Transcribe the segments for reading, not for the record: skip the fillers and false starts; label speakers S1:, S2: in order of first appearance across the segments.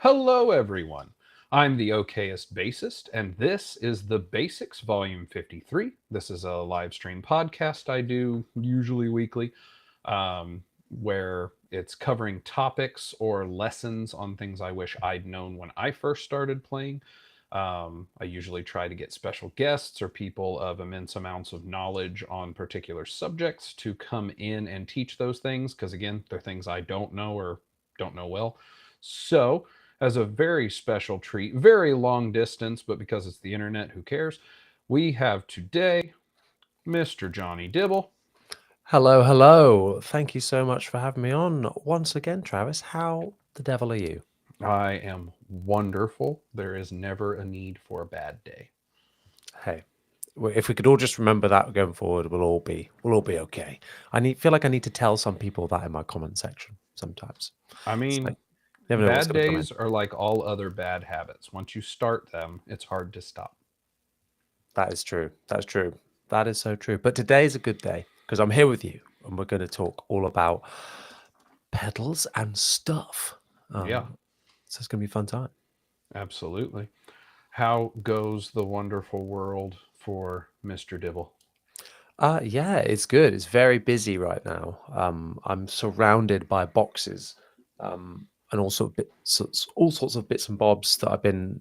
S1: Hello, everyone. I'm the okayest bassist, and this is the BASSics Volume 53. This is a live stream podcast I do usually weekly, where it's covering topics or lessons on things I wish I'd known when I first started playing. I usually try to get special guests or people of immense amounts of knowledge on particular subjects to come in and teach those things, because again, they're things I don't know or don't know well. So, as a very special treat, very long distance, but because it's the internet, who cares? We have today Mr. Jonny Dibble.
S2: Hello, hello. Thank you so much for having me on once again, Travis. How the devil are you?
S1: I am wonderful. There is never a need for a bad day.
S2: Hey, if we could all just remember that going forward, we'll all be okay. Feel like I need to tell some people that in my comment section sometimes.
S1: I
S2: It's
S1: mean,
S2: like you never know what's
S1: bad
S2: going to come in.
S1: days are like all other bad habits. Once you start them, it's hard to stop.
S2: That is true. That's true. That is so true. But today is a good day because I'm here with you, and we're going to talk all about pedals and stuff.
S1: Yeah,
S2: So it's going to be a fun time.
S1: absolutely. How goes the wonderful world for Mr. Dibble?
S2: Yeah, it's good. It's very busy right now. I'm surrounded by boxes, and all sorts of bits and bobs that I've been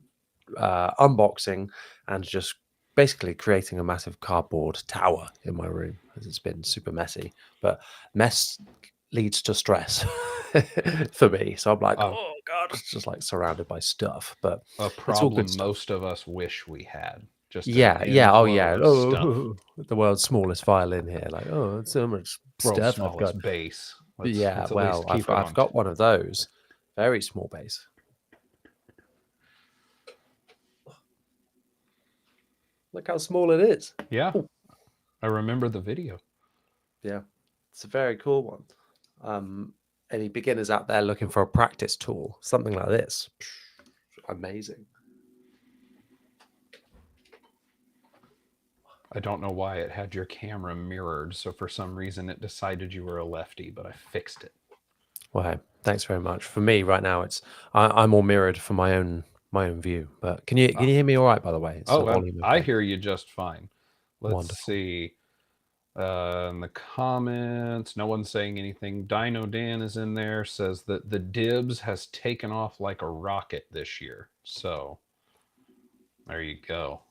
S2: unboxing and just basically creating a massive cardboard tower in my room as it's been super messy. But mess leads to stress for me, so I'm like,
S1: Uh,
S2: oh god, it's just like surrounded by stuff. But
S1: a
S2: it's all good
S1: problem
S2: stuff.
S1: most of us wish we had. Just an
S2: Yeah, yeah, oh
S1: inflow
S2: yeah.
S1: of stuff.
S2: Oh, the world's smallest violin here. Like, oh, it's so much
S1: World's
S2: stuff I've got.
S1: smallest bass.
S2: But yeah,
S1: Let's at
S2: well,
S1: least
S2: I've
S1: keep it
S2: I've
S1: on.
S2: got one of those. Very small bass. Look how small it is.
S1: Yeah,
S2: Oh,
S1: I remember the video.
S2: yeah, it's a very cool one. Any beginners out there looking for a practice tool, something like this, amazing.
S1: I don't know why it had your camera mirrored, so for some reason it decided you were a lefty, but I fixed it.
S2: Well, hey, thanks very much. For me, right now, I'm all mirrored for my own view. But can you
S1: Ah.
S2: hear me all right? By the way, is the
S1: Oh,
S2: volume
S1: I
S2: okay?
S1: hear you just fine. Let's
S2: Wonderful.
S1: see. In the comments, no one's saying anything. Dino Dan is in there, says that the Dibs has taken off like a rocket this year. So there you go.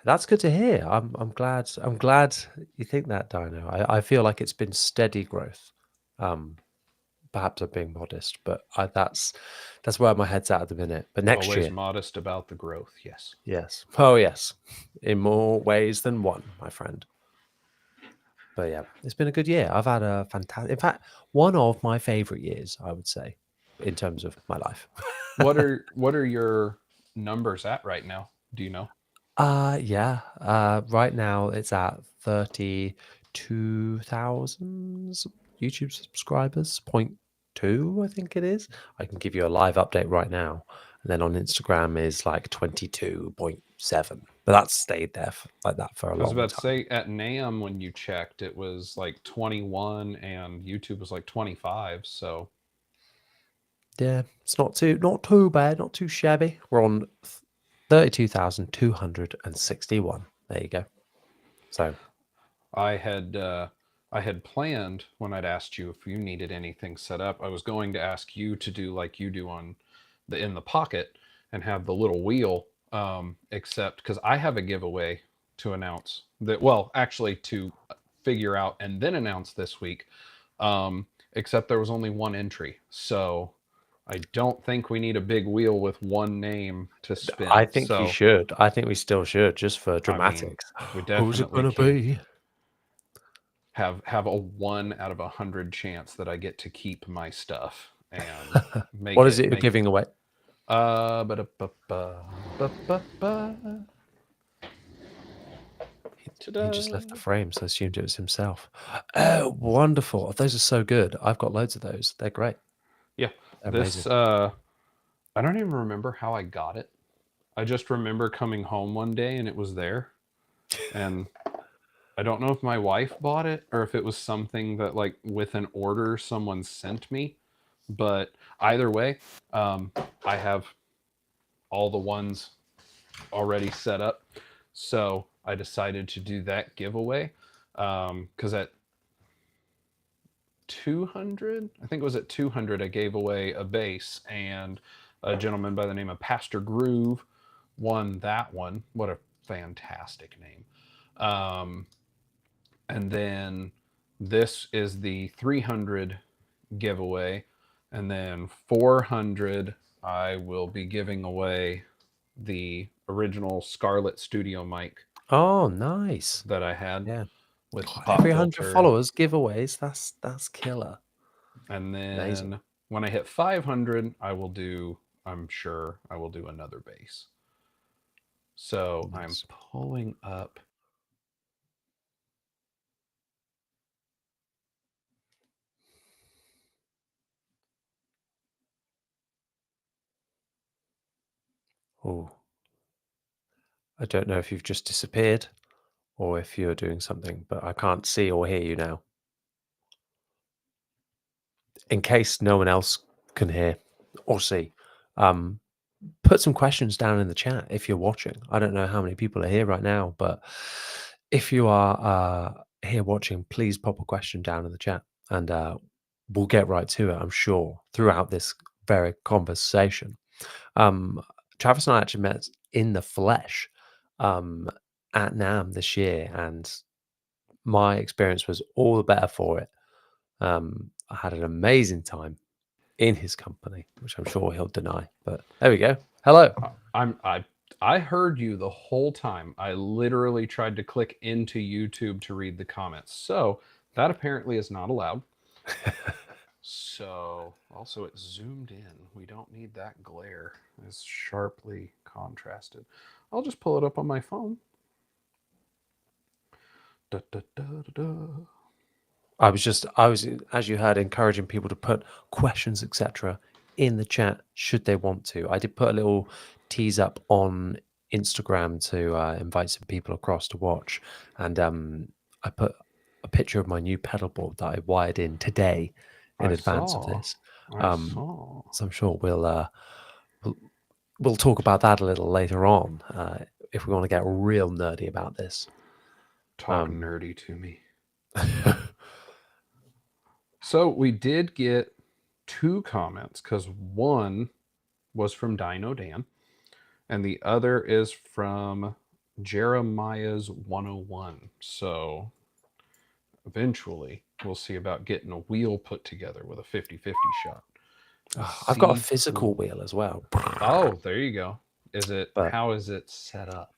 S2: That's good to hear. I'm glad. I'm glad you think that, Dino. I feel like it's been steady growth. Um, Perhaps I'm being modest, but that's where my head's at the minute. But next
S1: Always
S2: year,
S1: modest about the growth. Yes.
S2: yes, oh yes, in more ways than one, my friend. But yeah, it's been a good year. I've had a fantastic, in fact, one of my favorite years, I would say, in terms of my life.
S1: What are your numbers at right now? Do you know?
S2: Yeah. Right now it's at 32,000 YouTube subscribers, point two, I think it is. I can give you a live update right now. And then on Instagram is like 22.7. But that's stayed there like that for a
S1: I was
S2: long
S1: about to
S2: time.
S1: say at NAM when you checked, it was like 21 and YouTube was like 25. So
S2: Yeah, it's not too bad, not too shabby. We're on 32,261. There you go. So
S1: I had uh, I had planned when I'd asked you if you needed anything set up, I was going to ask you to do like you do on the in the pocket and have the little wheel. Except because I have a giveaway to announce that. Well, actually, to figure out and then announce this week. Except there was only one entry, so I don't think we need a big wheel with one name to
S2: I
S1: spin.
S2: think you
S1: So
S2: should. I think we still should, just for
S1: I mean,
S2: dramatics.
S1: we
S2: Who's it
S1: definitely
S2: gonna
S1: can
S2: be?
S1: have a 1 out of 100 chance that I get to keep my stuff and
S2: What
S1: make
S2: is
S1: it
S2: it
S1: make
S2: giving away?
S1: but
S2: He just left the frame, so I assumed it was himself. Oh, wonderful! Those are so good. I've got loads of those. They're great.
S1: yeah,
S2: They're
S1: this
S2: amazing.
S1: I don't even remember how I got it. I just remember coming home one day and it was there, and I don't know if my wife bought it or if it was something that like with an order someone sent me, But either way, I have all the ones already set up. So I decided to do that giveaway because at 200, I think it was at 200, I gave away a bass, and a gentleman by the name of Pastor Groove won that one. What a fantastic name. Um, and then this is the 300 giveaway. And then 400, I will be giving away the original Scarlett Studio mic
S2: Oh, nice.
S1: that I had
S2: Yeah.
S1: with the
S2: Oh,
S1: pop
S2: every 100
S1: filter.
S2: followers giveaways. That's killer.
S1: And
S2: Amazing.
S1: then when I hit 500, I'm sure I will do another bass. So I'm
S2: Nice.
S1: pulling up.
S2: Oh, I don't know if you've just disappeared or if you're doing something, but I can't see or hear you now. In case no one else can hear or see, um, put some questions down in the chat if you're watching. I don't know how many people are here right now, but if you are here watching, please pop a question down in the chat and we'll get right to it, I'm sure, throughout this very conversation. Um, Travis and I actually met in the flesh um, at NAM this year, and my experience was all the better for it. I had an amazing time in his company, which I'm sure he'll deny. But there we go. Hello.
S1: I'm I heard you the whole time. I literally tried to click into YouTube to read the comments. So that apparently is not allowed. So also it zoomed in. We don't need that glare. It's sharply contrasted. I'll just pull it up on my phone. Da, da, da, da, da.
S2: I was, as you heard, encouraging people to put questions, etc., in the chat should they want to. I did put a little tease up on Instagram to invite some people across to watch, and I put a picture of my new pedal board that I wired in today in
S1: I
S2: advance of
S1: saw.
S2: this.
S1: I
S2: Um,
S1: saw.
S2: so I'm sure we'll we'll talk about that a little later on if we want to get real nerdy about this.
S1: Talk
S2: Um,
S1: nerdy to me. So we did get two comments because one was from Dino Dan and the other is from Jeremiah's 101. So eventually we'll see about getting a wheel put together with a 50-50 shot.
S2: I've got a
S1: C
S2: physical
S1: tool.
S2: wheel as well,
S1: Oh, there you go.
S2: but
S1: How is it set up?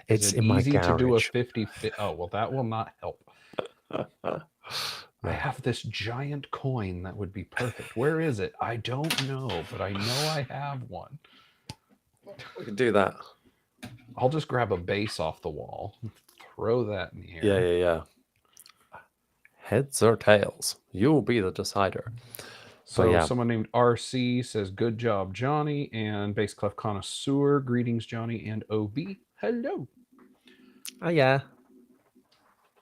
S1: Is
S2: it's
S1: it
S2: in my
S1: easy to do a
S2: garage.
S1: 50? Oh, well, that will not help. I
S2: No.
S1: have this giant coin that would be perfect. Where is it? I don't know, but I know I have one.
S2: We can do that.
S1: I'll just grab a base off the wall, throw that in the
S2: Yeah,
S1: air.
S2: yeah, yeah. Heads or tails, you'll be the decider. But
S1: So
S2: yeah,
S1: someone named RC says, "Good job, Johnny," and Bass Clef Connoisseur, "Greetings, Johnny and OB. Hello."
S2: oh yeah,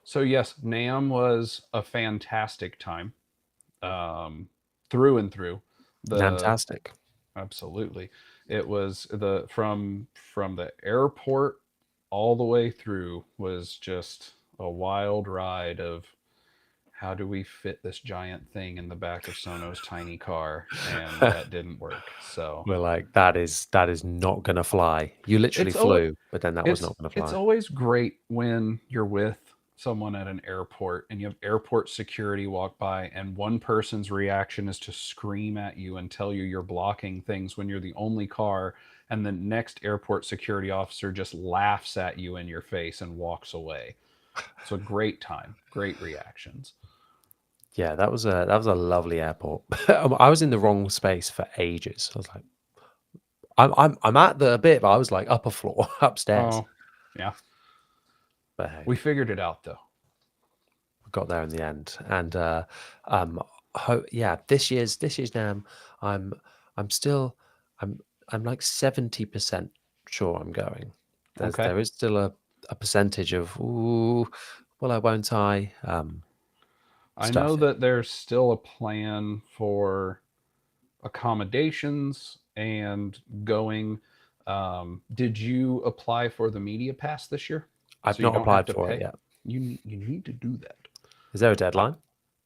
S1: So yes, Nam was a fantastic time, um, through and through. The
S2: fantastic.
S1: Absolutely, it was from the airport all the way through was just a wild ride of how do we fit this giant thing in the back of Sono's tiny car, and that didn't work. So
S2: We're like that is not gonna fly. You literally
S1: it's always
S2: flew, but then that was
S1: it's
S2: not gonna
S1: it's
S2: fly.
S1: always great when you're with someone at an airport and you have airport security walk by and one person's reaction is to scream at you and tell you you're blocking things when you're the only car, and the next airport security officer just laughs at you in your face and walks away. It's a great time, great reactions.
S2: Yeah, that was a lovely airport. I was in the wrong space for ages. I was like, I'm at the bit, but I was like upper floor upstairs.
S1: Oh yeah,
S2: But hey,
S1: we figured it out though.
S2: we got there in the end. And um, yeah, this year's NAM, I'm I'm still I'm I'm like 70% sure I'm going.
S1: Okay,
S2: There is still a percentage of ooh, well, I won't I
S1: I know
S2: stuff.
S1: that there's still a plan for accommodations and going. Did you apply for the media pass this year?
S2: I've
S1: So you
S2: not
S1: don't have
S2: applied
S1: to
S2: for it
S1: pay.
S2: yet.
S1: You need to do that.
S2: Is there a
S1: I,
S2: deadline?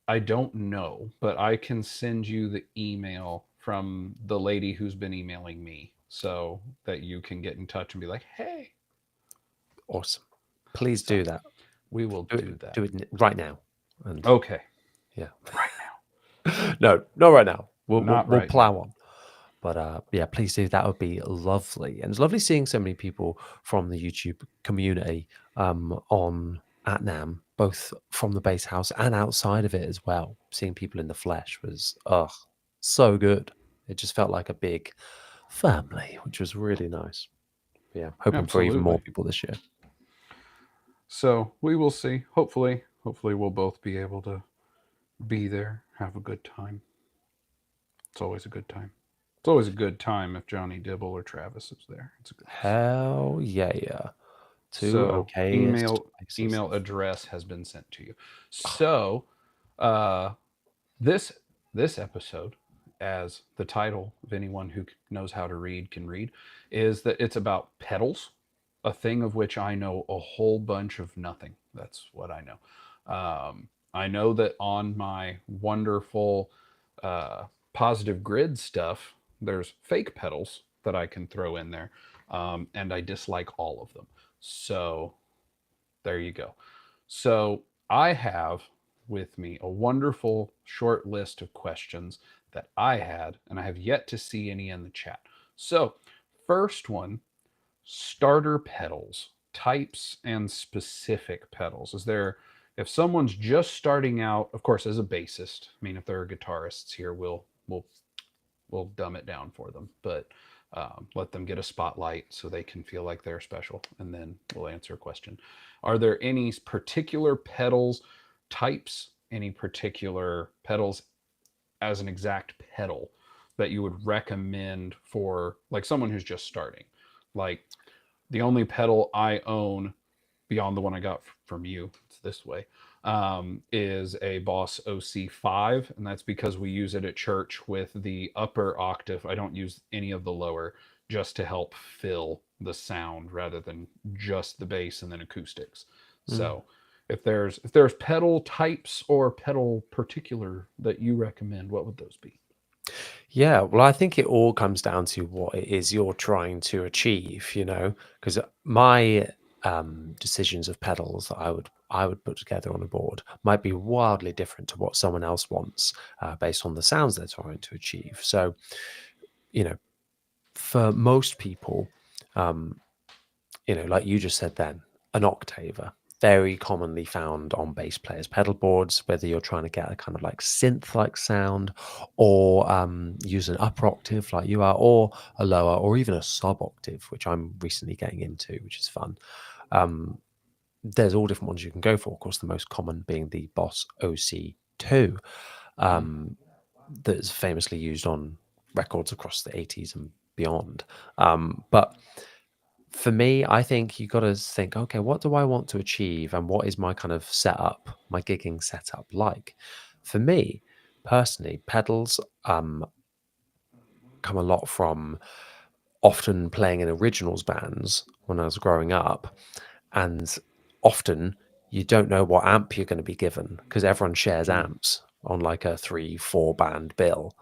S1: I don't know, but I can send you the email from the lady who's been emailing me so that you can get in touch and be like, hey.
S2: Awesome. Please
S1: So
S2: do that.
S1: we will
S2: Do
S1: do
S2: it,
S1: that.
S2: do it right now. And
S1: Okay.
S2: yeah.
S1: Right now.
S2: No, not right now.
S1: Not
S2: We'll
S1: right
S2: plow
S1: now.
S2: on. But yeah, please do. That would be lovely. And it's lovely seeing so many people from the YouTube community on at NAM, both from the base house and outside of it as well. Seeing people in the flesh was so good. It just felt like a big family, which was really nice. Yeah, hoping for even more
S1: Absolutely.
S2: people this year.
S1: So we will see. Hopefully we'll both be able to be there, have a good time. It's always a good time. It's always a good time if Jonny Dibble or Travis is there. It's a good time.
S2: Hell yeah. Two
S1: So
S2: okayest bases.
S1: email address has been sent to you. So uh, this this episode, as the title of anyone who knows how to read can read, is that it's about pedals, a thing of which I know a whole bunch of nothing. That's what I know. I know that on my wonderful uh, positive grid stuff, there's fake pedals that I can throw in there, and I dislike all of them. So there you go. So I have with me a wonderful short list of questions that I had, and I have yet to see any in the chat. So, first one, starter pedals, types and specific pedals. Is there, if someone's just starting out, of course, as a bassist, I mean, if there are guitarists here, we'll dumb it down for them, but let them get a spotlight so they can feel like they're special, and then we'll answer a question. Are there any particular pedals types, any particular pedals as an exact pedal that you would recommend for like someone who's just starting? Like the only pedal I own beyond the one I got from you, it's this way, is a Boss OC5, and that's because we use it at church with the upper octave. I don't use any of the lower, just to help fill the sound rather than just the bass and then acoustics.
S2: Mm.
S1: So if there's pedal types or pedal particular that you recommend, what would those be?
S2: Yeah, well, I think it all comes down to what it is you're trying to achieve, because my decisions of pedals that I would put together on a board might be wildly different to what someone else wants based on the sounds they're trying to achieve. So, you know, for most people, um, like you just said then, an octaver, very commonly found on bass players' pedal boards, whether you're trying to get a kind of like synth-like sound or use an upper octave like you are, or a lower, or even a sub-octave, which I'm recently getting into, which is fun. There's all different ones you can go for. Of course, the most common being the Boss OC2,
S1: Mm.
S2: that's famously used on records across the 80s and beyond. But for me, I think you got to think, okay, what do I want to achieve, and what is my kind of setup, my gigging setup like? For me, personally, pedals come a lot from often playing in originals bands when I was growing up, and often you don't know what amp you're going to be given because everyone shares
S1: Mm.
S2: amps on like a 3-4 band bill.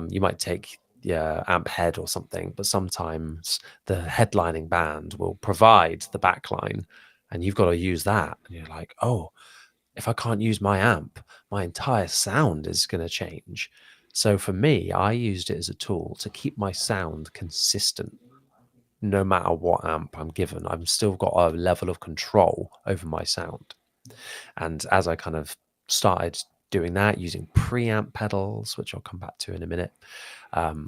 S2: You might take your amp head or something, but sometimes the headlining band will provide the backline and you've got to use that. And you're like, oh, if I can't use my amp, my entire sound is going to change. So for me, I used it as a tool to keep my sound consistent no matter what amp I'm given. I've still got a level of control over my sound. And as I kind of started doing that using preamp pedals, which I'll come back to in a minute,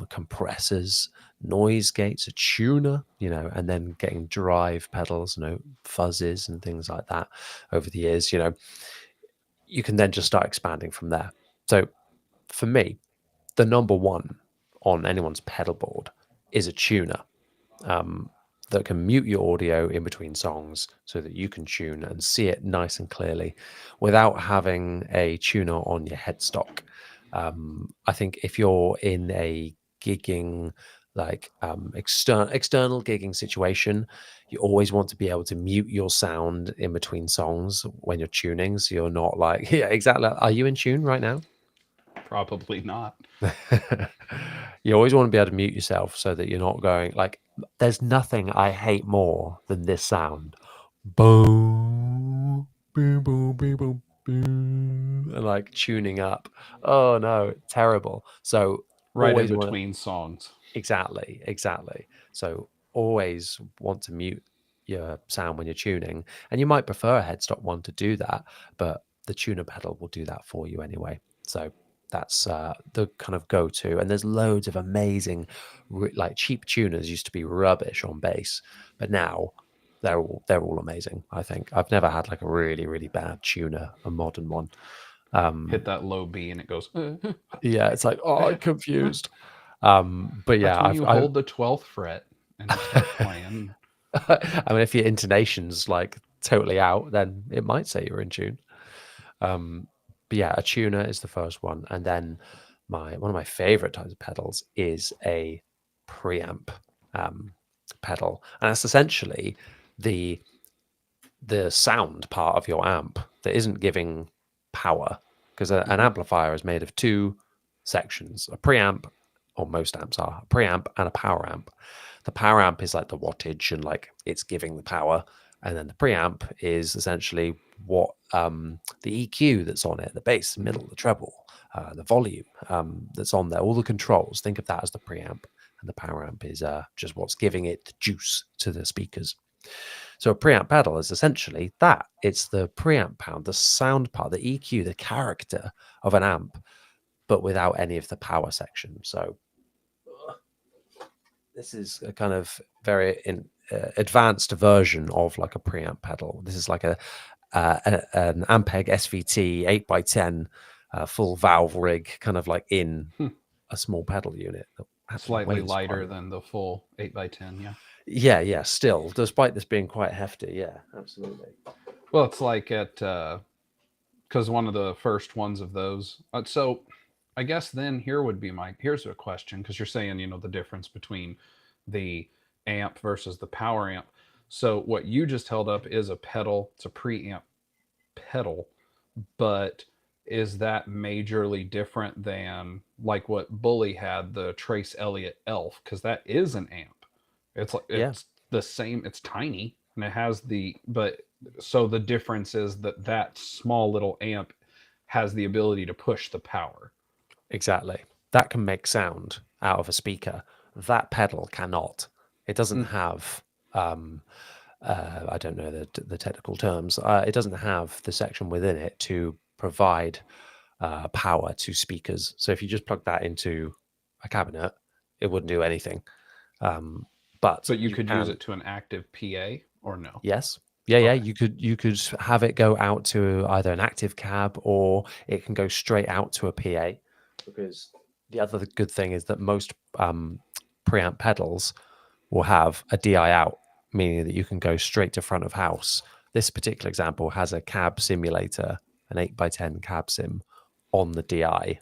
S2: compressors, noise gates, a tuner, and then getting drive pedals, fuzzes and things like that over the years, you can then just start expanding from there. So for me, the number one on anyone's pedal board is a tuner. That can mute your audio in between songs so that you can tune and see it nice and clearly without having a tuner on your headstock. I think if you're in a gigging, like external gigging situation, you always want to be able to mute your sound in between songs when you're tuning, so you're not like yeah, exactly. Are you in tune right now?
S1: Probably not.
S2: You always want to be able to mute yourself so that you're not going like there's nothing I hate more than this sound. Boom, boom, boom, boom, boom, boom, and like tuning up. Oh no, terrible. So
S1: Right in
S2: always want
S1: between songs.
S2: exactly. So always want to mute your sound when you're tuning, and you might prefer a headstock one to do that, but the tuner pedal will do that for you anyway. So that's the kind of go-to. And there's loads of amazing, like cheap tuners used to be rubbish on bass, but now they're all amazing. I think I've never had like a really bad tuner, a modern one.
S1: Hit that low B and it goes.
S2: Yeah, it's like oh, I'm confused. But
S1: That's
S2: yeah,
S1: when
S2: I've
S1: you
S2: I
S1: hold the 12th fret and you start playing.
S2: I mean, if your intonation's like totally out, then it might say you're in tune. Um, but yeah, a tuner is the first one, and then one of my favorite types of pedals is a preamp pedal, and that's essentially the the sound part of your amp that isn't giving power because an
S1: Hmm.
S2: amplifier is made of two sections: a preamp, or most amps are a preamp and a power amp. The power amp is like the wattage and like it's giving the power, and then the preamp is essentially what the EQ that's on it, the bass, the middle, the treble, the volume that's on there, all the controls. Think of that as the preamp, and the power amp is just what's giving it the juice to the speakers. So a preamp pedal is essentially that. It's the preamp pound, the sound part, the EQ, the character of an amp, but without any of the power section. So this is a kind of very advanced version of like a preamp pedal. This is like an Ampeg SVT 8x10 full valve rig, kind of like in a small pedal unit that actually
S1: Slightly
S2: weighs quite a
S1: lighter
S2: lot.
S1: than the full 8x10. Yeah.
S2: Yeah, still, despite this being quite hefty, yeah, absolutely.
S1: Well, it's like at, because one of the first ones of those. So I guess then here's a question, because you're saying, the difference between the amp versus the power amp. So what you just held up is a pedal. It's a preamp pedal, but is that majorly different than like what Bully had, the Trace Elliott Elf? Because that is an amp. It's like
S2: Yeah,
S1: it's the same. It's tiny and it has but so the difference is that that small little amp has the ability to push the power.
S2: exactly. That can make sound out of a speaker. That pedal cannot. It doesn't
S1: Mm.
S2: have I don't know the technical terms. It doesn't have the section within it to provide power to speakers. So if you just plug that into a cabinet, it wouldn't do anything. Um, but
S1: But you
S2: you
S1: could use
S2: can,
S1: it to an active PA or no?
S2: yes, yeah.
S1: Okay.
S2: You could have it go out to either an active cab or it can go straight out to a PA. Because the other good thing is that most preamp pedals will have a DI out, meaning that you can go straight to front of house. This particular example has a cab simulator, an 8x10 cab sim on the DI.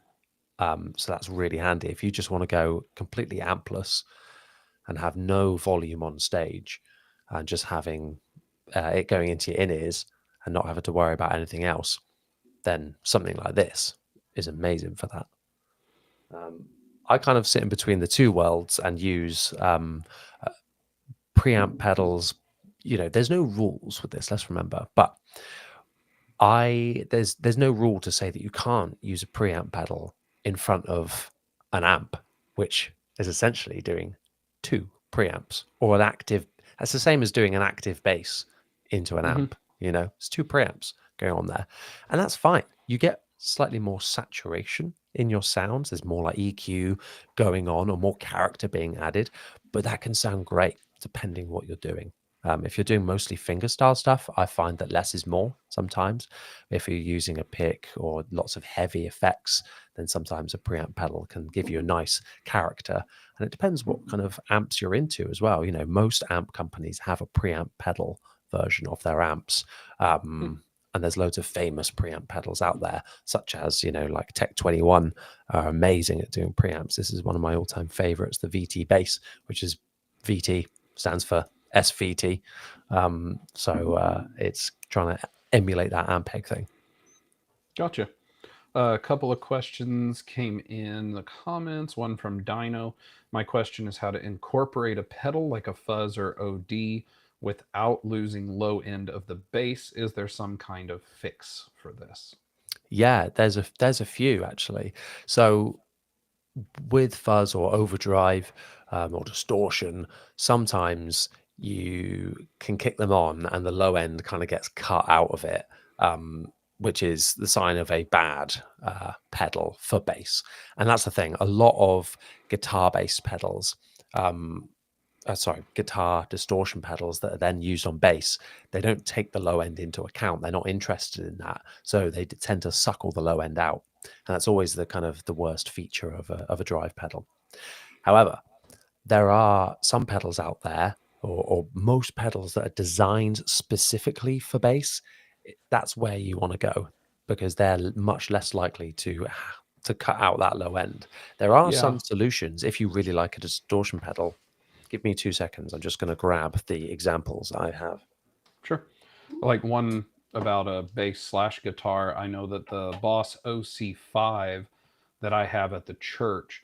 S2: So that's really handy. If you just want to go completely ampless and have no volume on stage and just having it going into your in ears and not having to worry about anything else, then something like this is amazing for that. Um, I kind of sit in between the two worlds and use preamp pedals. There's no rules with this. Let's remember, but there's no rule to say that you can't use a preamp pedal in front of an amp, which is essentially doing two preamps or an active. That's the same as doing an active bass into an
S1: Hmm.
S2: amp. It's two preamps going on there, and that's fine. You get slightly more saturation in your sounds. There's more like EQ going on or more character being added, but that can sound great depending what you're doing. If you're doing mostly fingerstyle stuff, I find that less is more sometimes. If you're using a pick or lots of heavy effects, then sometimes a preamp pedal can give you a nice character. And it depends what kind of amps you're into as well. Most amp companies have a preamp pedal version of their amps. Um, And there's loads of famous preamp pedals out there, such as, like Tech 21 are amazing at doing preamps. This is one of my all-time favorites, the VT bass, which is VT stands for SVT. So it's trying to emulate that Ampeg thing.
S1: Gotcha. A couple of questions came in the comments. One from Dino. My question is how to incorporate a pedal like a fuzz or OD without losing low end of the bass. Is there some kind of fix for this?
S2: Yeah, there's a few actually. So with fuzz or overdrive or distortion, sometimes you can kick them on and the low end kind of gets cut out of it, which is the sign of a bad pedal for bass. And that's the thing. A lot of guitar-based pedals, guitar distortion pedals that are then used on bass, they don't take the low end into account. They're not interested in that. So they tend to suck all the low end out. And that's always the kind of the worst feature of a drive pedal. However, there are some pedals out there, or most pedals that are designed specifically for bass. That's where you want to go because they're much less likely to cut out that low end. There are
S1: Yeah,
S2: some solutions if you really like a distortion pedal. Give me 2 seconds. I'm just going to grab the examples I have.
S1: sure. Like one about a bass slash guitar. I know that the Boss OC5 that I have at the church,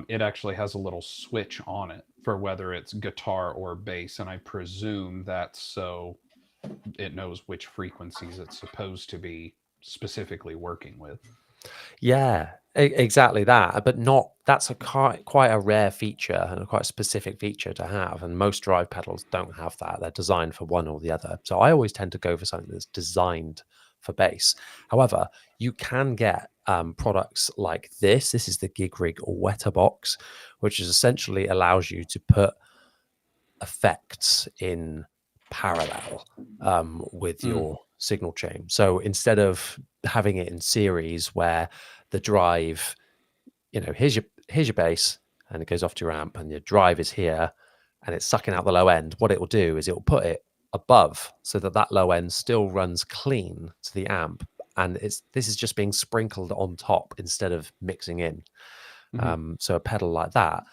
S1: it actually has a little switch on it for whether it's guitar or bass. And I presume that's so it knows which frequencies it's supposed to be specifically working with.
S2: Yeah, exactly that. But not that's a quite a rare feature and a quite specific feature to have. And most drive pedals don't have that. They're designed for one or the other. So I always tend to go for something that's designed for bass. However, you can get products like this. This is the Gig Rig Wetter Box, which is essentially allows you to put effects in parallel with
S1: Mm.
S2: your signal chain. So instead of having it in series where the drive, here's your bass and it goes off to your amp and your drive is here and it's sucking out the low end, what it will do is it will put it above so that that low end still runs clean to the amp. And this is just being sprinkled on top instead of mixing in.
S1: Hmm.
S2: So a pedal like that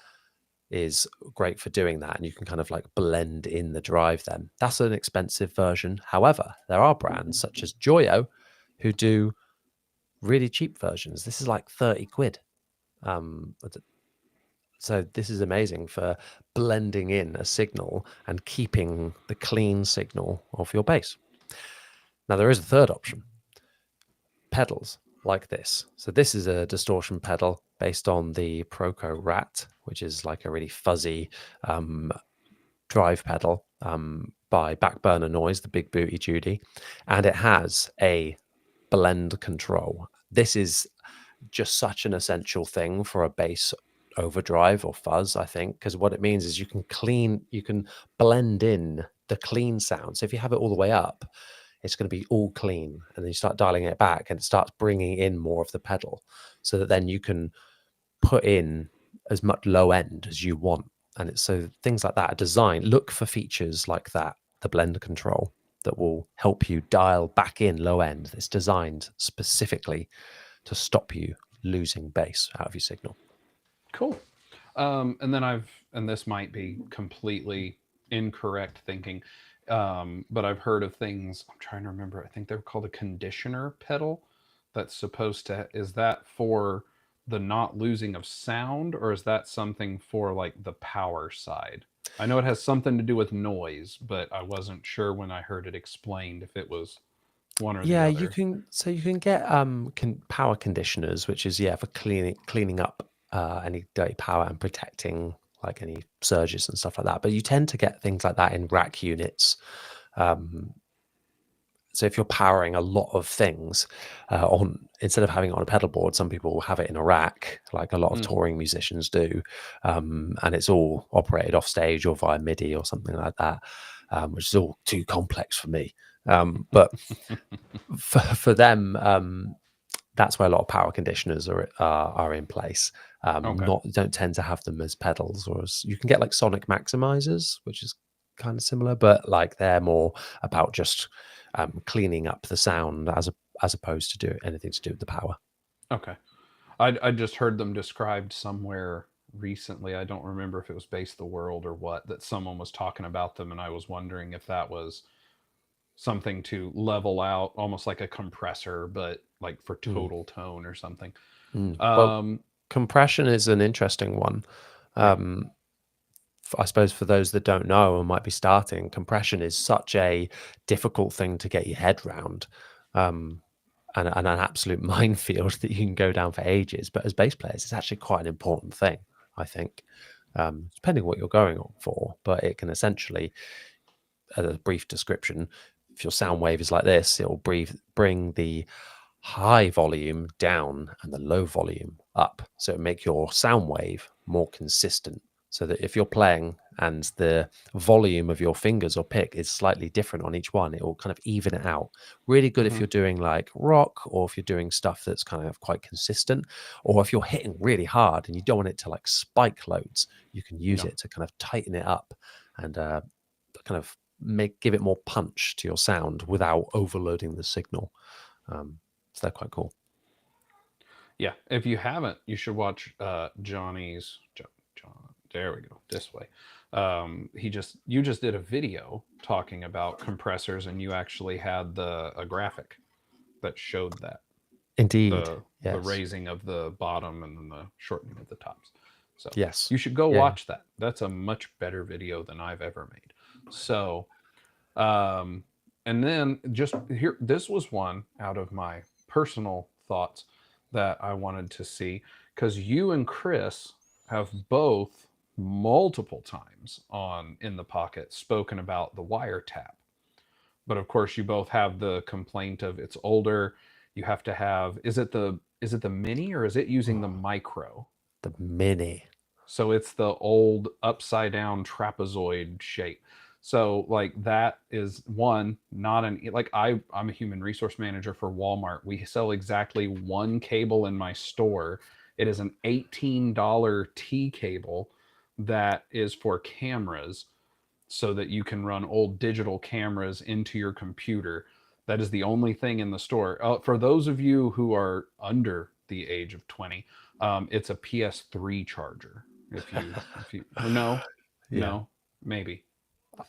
S2: is great for doing that, and you can kind of like blend in the drive then. That's an expensive version. However, there are brands such as Joyo who do really cheap versions. This is like 30 quid. So this is amazing for blending in a signal and keeping the clean signal of your bass. Now there is a third option, pedals like this. So this is a distortion pedal based on the Proco Rat, which is like a really fuzzy drive pedal by Backburner Noise, the Big Booty Judy, and it has a blend control. This is just such an essential thing for a bass overdrive or fuzz, I think, because what it means is you can blend in the clean sound. So if you have it all the way up, it's going to be all clean, and then you start dialing it back and it starts bringing in more of the pedal so that then you can put in as much low end as you want. And it's so things like that are designed. Look for features like that, the blend control, that will help you dial back in low end. It's designed specifically to stop you losing bass out of your signal.
S1: Cool. And then and this might be completely incorrect thinking, but I've heard of things. I'm trying to remember. I think they're called a conditioner pedal. That's supposed to. Is that for the not losing of sound, or is that something for like the power side? I know it has something to do with noise, but I wasn't sure when I heard it explained if it was one or the
S2: Yeah, you
S1: other.
S2: can. So you can get power conditioners, which is for cleaning up any dirty power and protecting like any surges and stuff like that. But you tend to get things like that in rack units. Um, so if you're powering a lot of things on instead of having it on a pedal board, some people will have it in a rack, like a lot of
S1: Mm.
S2: touring musicians do, and it's all operated off stage or via MIDI or something like that, which is all too complex for me. But for them, that's where a lot of power conditioners are in place.
S1: Okay.
S2: Don't tend to have them as pedals, or as you can get like sonic maximizers, which is kind of similar, but like they're more about just cleaning up the sound as opposed to do anything to do with the power.
S1: Okay. I just heard them described somewhere recently. I don't remember if it was Base the World or what, that someone was talking about them, and I was wondering if that was something to level out, almost like a compressor, but like for
S2: Mm.
S1: total tone or something.
S2: Well,
S1: Um,
S2: compression is an interesting one.
S1: yeah.
S2: I suppose for those that don't know and might be starting, compression is such a difficult thing to get your head round, um, and an absolute minefield that you can go down for ages. But as bass players, it's actually quite an important thing, I think, depending what you're going on for. But it can essentially, as a brief description, if your sound wave is like this, it will bring the high volume down and the low volume up. So it make your sound wave more consistent. So that if you're playing and the volume of your fingers or pick is slightly different on each one, it will kind of even it out. Really good if
S1: Hmm.
S2: you're doing like rock, or if you're doing stuff that's kind of quite consistent, or if you're hitting really hard and you don't want it to like spike loads, you can use
S1: Yeah.
S2: it to kind of tighten it up and kind of give it more punch to your sound without overloading the signal. So they're quite cool.
S1: Yeah. If you haven't, you should watch Johnny's John. There we go. This way. You just did a video talking about compressors, and you actually had the a graphic that showed that
S2: Indeed.
S1: the
S2: Yes.
S1: raising of the bottom and then the shortening of the tops. So
S2: Yes.
S1: you should go
S2: Yeah.
S1: watch that. That's a much better video than I've ever made. So, um, and then just here, this was one out of my personal thoughts that I wanted to see, because you and Chris have both multiple times on In the Pocket spoken about the wiretap. But of course, you both have the complaint of it's older. You have to have, is it the mini, or is it using the
S2: Oh,
S1: micro?
S2: the mini.
S1: So it's the old upside down trapezoid shape. So like that is one, not an, like I'm a human resource manager for Walmart. We sell exactly one cable in my store. It is an $18 T cable that is for cameras, so that you can run old digital cameras into your computer. That is the only thing in the store. For those of you who are under the age of 20, it's a PS3 charger. If you, or no,
S2: Yeah.
S1: no, maybe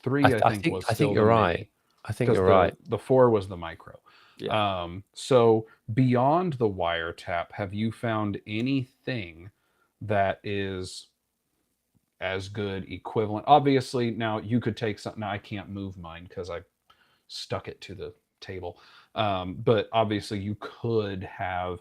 S1: three, I
S2: I
S1: think,
S2: think
S1: was
S2: I think
S1: still the
S2: you're right.
S1: mini,
S2: I think
S1: because
S2: you're right.
S1: the four was the micro.
S2: Yeah.
S1: So beyond the wiretap, have you found anything that is as good equivalent? Obviously, now you could take something. Now I can't move mine because I stuck it to the table. But obviously, you could have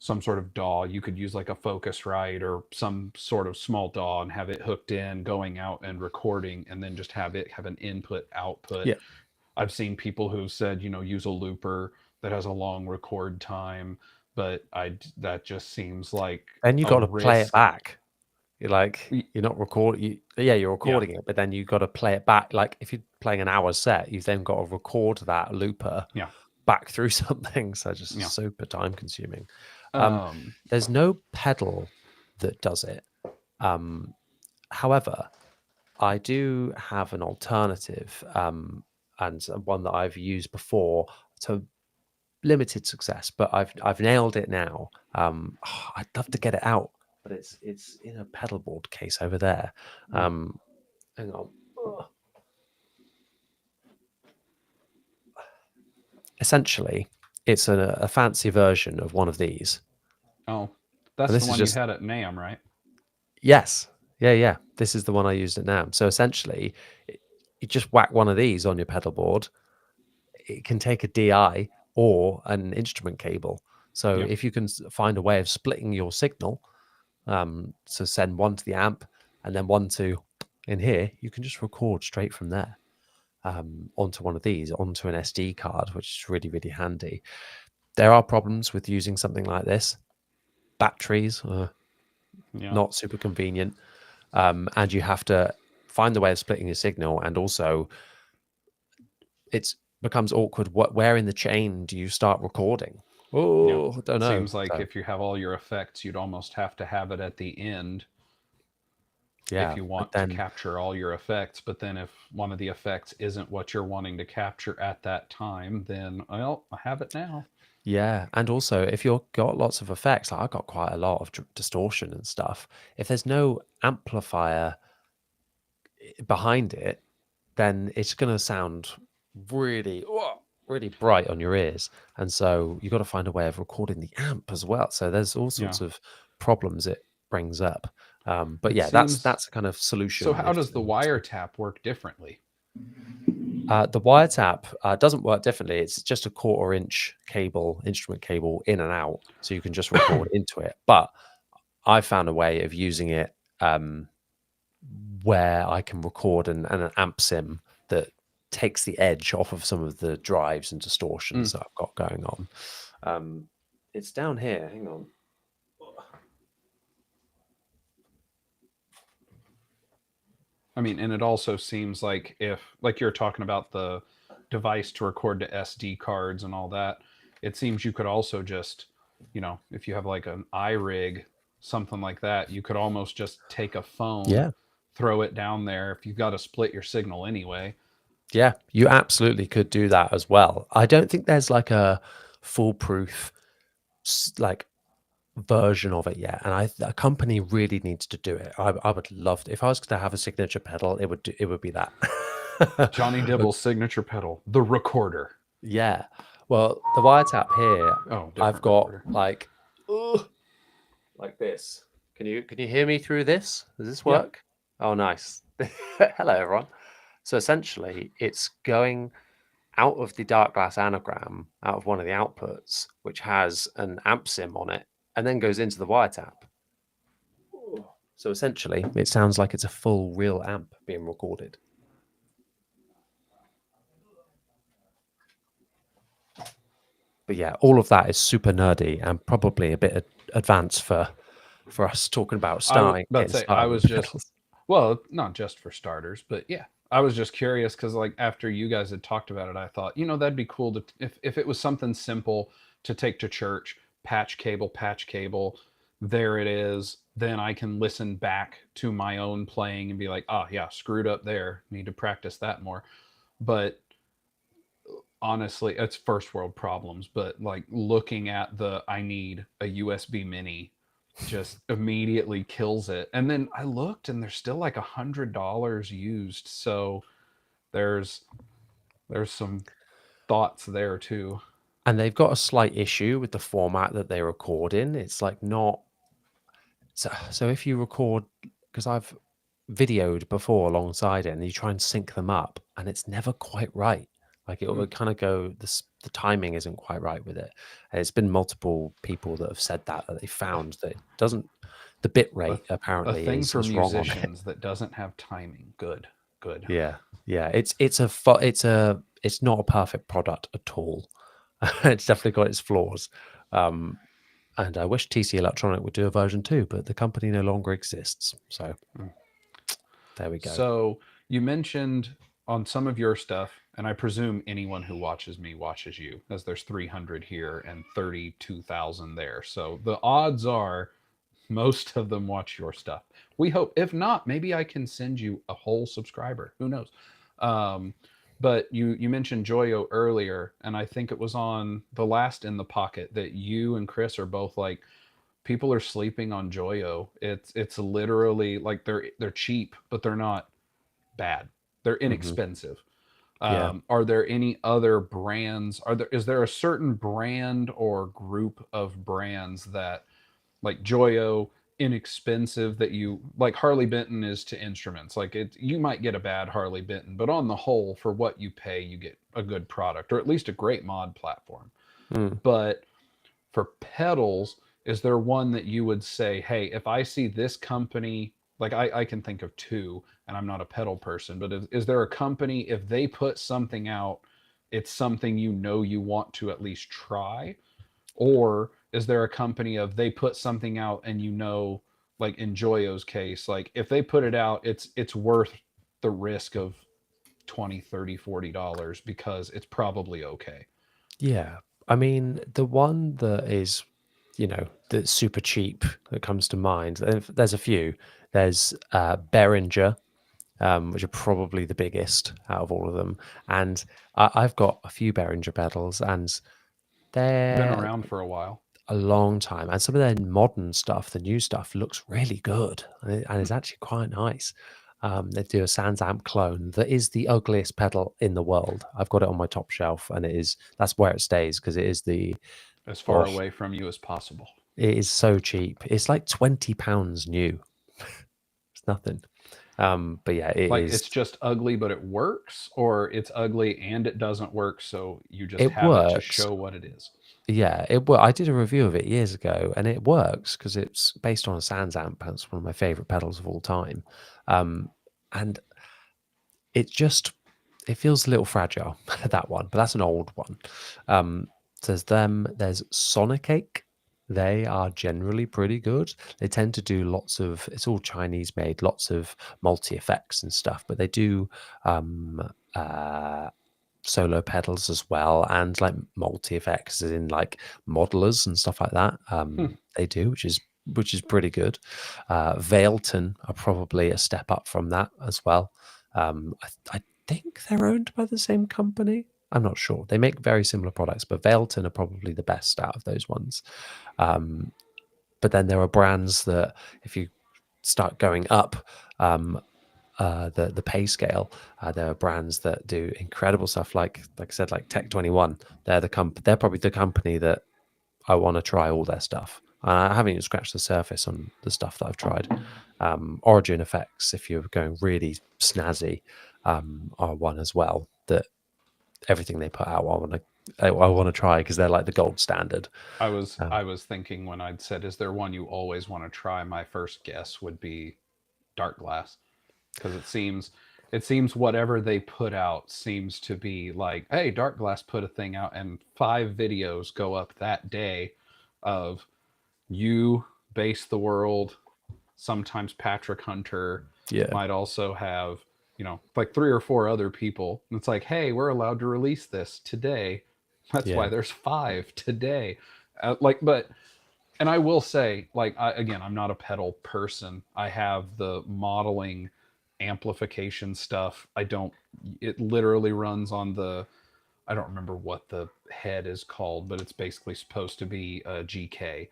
S1: some sort of DAW. You could use like a Focusrite or some sort of small DAW and have it hooked in, going out and recording, and then just have it have an input output.
S2: Yeah.
S1: I've seen people who've said, use a looper that has a long record time, but that just seems like
S2: Then you
S1: a
S2: got to play it
S1: risk.
S2: back. You're like, you're not recording. You're
S1: Yeah,
S2: recording it, but then you got to play it back. Like if you're playing an hour set, you've then got to record that looper
S1: yeah,
S2: back through something. So just
S1: yeah.
S2: super time consuming. Um,
S1: Um,
S2: there's no pedal that does it. However, I do have an alternative, and one that I've used before to limited success, but I've nailed it now. I'd love to get it out, but it's in a pedal board case over there.
S1: mm,
S2: Um, hang on. Ugh. Essentially, it's a fancy version of one of these,
S1: oh,
S2: and
S1: that's the
S2: this is
S1: one you
S2: just
S1: had at NAM, right?
S2: yes, yeah. This is the one I used at NAM. So essentially, you just whack one of these on your pedal board. It can take a DI or an instrument cable. So
S1: Yeah,
S2: if you can find a way of splitting your signal, so send one to the amp and then one to in here, you can just record straight from there, onto one of these, onto an SD card, which is really, really handy. There are problems with using something like this. Batteries are
S1: yeah,
S2: not super convenient, and you have to find the way of splitting your signal, and also it becomes awkward. Where in the chain do you start recording?
S1: yeah.
S2: Oh, I don't know.
S1: Seems like
S2: So
S1: if you have all your effects, you'd almost have to have it at the end.
S2: Yeah,
S1: if you
S2: but
S1: want to
S2: then
S1: capture all your effects. But then if one of the effects isn't what you're wanting to capture at that time, then, well, I have it now.
S2: yeah, and also if you've got lots of effects, like I've got quite a lot of distortion and stuff. If there's no amplifier behind it, then it's going to sound really, really bright on your ears. And so you've got to find a way of recording the amp as well. So there's all
S1: Yeah.
S2: sorts of problems it brings up. But
S1: It
S2: yeah, that's
S1: seems.
S2: a kind of
S1: So
S2: solution.
S1: how does the wiretap work differently?
S2: The wiretap doesn't work differently. It's just a 1/4 inch cable, instrument cable in and out, so you can just record into it. But I found a way of using it where I can record an amp sim that takes the edge off of some of the drives and distortions
S1: Mm.
S2: that I've got going on. It's down here. Hang on.
S1: I mean, and it also seems like if, like you're talking about the device to record to SD cards and all that, it seems you could also just, if you have like an iRig, something like that, you could almost just take a phone,
S2: Yeah,
S1: throw it down there if you've got to split your signal anyway.
S2: yeah, you absolutely could do that as well. I don't think there's like a foolproof like version of it yet, and a company really needs to do it. I would love to, if I was going to have a signature pedal, it would be that.
S1: Johnny
S2: But
S1: Dibble's signature pedal, the recorder.
S2: yeah, well, the wiretap here,
S1: Oh,
S2: I've
S1: different
S2: got
S1: recorder.
S2: like this. Can you hear me through this? Does this
S1: Yeah.
S2: work? Oh, nice. Hello, everyone. So essentially, it's going out of the dark glass anagram, out of one of the outputs, which has an amp sim on it, and then goes into the wiretap. So essentially, it sounds like it's a full real amp being recorded. But yeah, all of that is super nerdy and probably a bit advanced for us talking about
S1: I was
S2: starting
S1: about to
S2: getting
S1: say, I
S2: started
S1: was
S2: with
S1: just,
S2: pedals.
S1: well, not just for starters, but yeah. I was just curious because, like, after you guys had talked about it, I thought, that'd be cool to, if it was something simple to take to church, patch cable, there it is. Then I can listen back to my own playing and be like, ah, yeah, screwed up there. Need to practice that more. But honestly, it's first world problems. But like looking at I need a USB mini just immediately kills it. And then I looked and there's still like $100 used. So there's some thoughts there too.
S2: And they've got a slight issue with the format that they record in. It's like not so if you record, because I've videoed before alongside it and you try and sync them up and it's never quite right. Like it
S1: Mm.
S2: would kind of go the timing isn't quite right with it. And it's been multiple people that have said that they found that it doesn't, the bit
S1: A,
S2: rate
S1: a
S2: apparently
S1: thing for
S2: is wrong on it.
S1: musicians that doesn't have timing. Good, good.
S2: Yeah. Yeah. It's not a perfect product at all. It's definitely got its flaws. Um, and I wish TC Electronic would do a version 2, but the company no longer exists. So
S1: Mm.
S2: there we go.
S1: So you mentioned on some of your stuff, and I presume anyone who watches me watches you, as there's 300 here and 32,000 there. So the odds are most of them watch your stuff. We hope. If not, maybe I can send you a whole subscriber. Who knows? Um, but you mentioned Joyo earlier, and I think it was on the last In the Pocket that you and Chris are both like, people are sleeping on Joyo. It's literally like they're cheap, but they're not bad. They're
S2: Hmm.
S1: inexpensive.
S2: Yeah.
S1: Are there any other brands? Is there a certain brand or group of brands that, like Joyo, inexpensive, that you like? Harley Benton is to instruments. Like you might get a bad Harley Benton, but on the whole, for what you pay, you get a good product or at least a great mod platform.
S2: Mm.
S1: But for pedals, is there one that you would say, hey, if I see this company, like I can think of two, and I'm not a pedal person, but is there a company, if they put something out, it's something you want to at least try? Or is there a company of they put something out and like in Joyo's case, like if they put it out, it's worth the risk of 20, 30, $40 because it's probably okay.
S2: Yeah. I mean, the one that is, that's super cheap that comes to mind, there's a few. There's Behringer, which are probably the biggest out of all of them. And I've got a few Behringer pedals, and
S1: Been
S2: they're
S1: around for a while.
S2: a long time. And some of their modern stuff, the new stuff, looks really good, and it's actually quite nice. They do a Sans Amp clone that is the ugliest pedal in the world. I've got it on my top shelf, and that's where it stays because it is
S1: As far
S2: oh,
S1: away from you as possible.
S2: it is so cheap. It's like £20 new. It's nothing. But yeah, it
S1: Like
S2: is.
S1: it's just ugly, but it works, or it's ugly and it doesn't work, so you just
S2: It
S1: have it to
S2: works.
S1: show what it is.
S2: Yeah, I did a review of it years ago, and it works because it's based on a Sans amp. It's one of my favorite pedals of all time, and it just it feels a little fragile. That one, but that's an old one. Um, there's them. There's Sonic. They are generally pretty good. They tend to do lots of. It's all Chinese made, lots of multi effects and stuff, but they do um, uh, solo pedals as well, and like multi effects as in like modelers and stuff like that.
S1: Hmm.
S2: They do, which is pretty good. Vailton are probably a step up from that as well. I think they're owned by the same company. I'm not sure. They make very similar products, but Vailton are probably the best out of those ones. But then there are brands that, if you start going up the pay scale, there are brands that do incredible stuff. Like I said, like Tech 21. They're probably the company that I want to try all their stuff. I haven't even scratched the surface on the stuff that I've tried. Origin Effects, if you're going really snazzy, are one as well. That everything they put out, I want to try because they're like the gold standard.
S1: I was thinking when I'd said, "Is there one you always want to try?" My first guess would be Dark Glass, because it seems whatever they put out seems to be like, "Hey, Dark Glass put a thing out," and 5 videos go up that day of you, Base the World, sometimes Patrick Hunter,
S2: Yeah,
S1: might also have, like 3 or 4 other people. And it's like, hey, we're allowed to release this today. That's why
S2: yeah.
S1: there's 5 today. But, and I will say, like, again, I'm not a pedal person. I have the modeling amplification stuff. It literally runs on I don't remember what the head is called, but it's basically supposed to be a GK.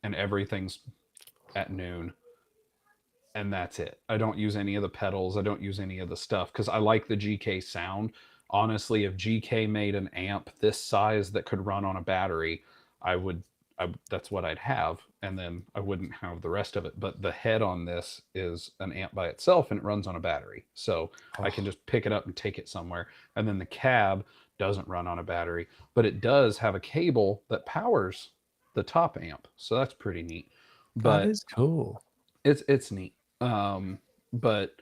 S1: And everything's at noon, and that's it. I don't use any of the pedals. I don't use any of the stuff because I like the GK sound. Honestly, if GK made an amp this size that could run on a battery, I would. That's what I'd have, and then I wouldn't have the rest of it. But the head on this is an amp by itself, and it runs on a battery, so I can
S2: Oh,
S1: just pick it up and take it somewhere. And then the cab doesn't run on a battery, but it does have a cable that powers the top amp, so that's pretty neat.
S2: that
S1: But
S2: is cool.
S1: it's neat. Um, but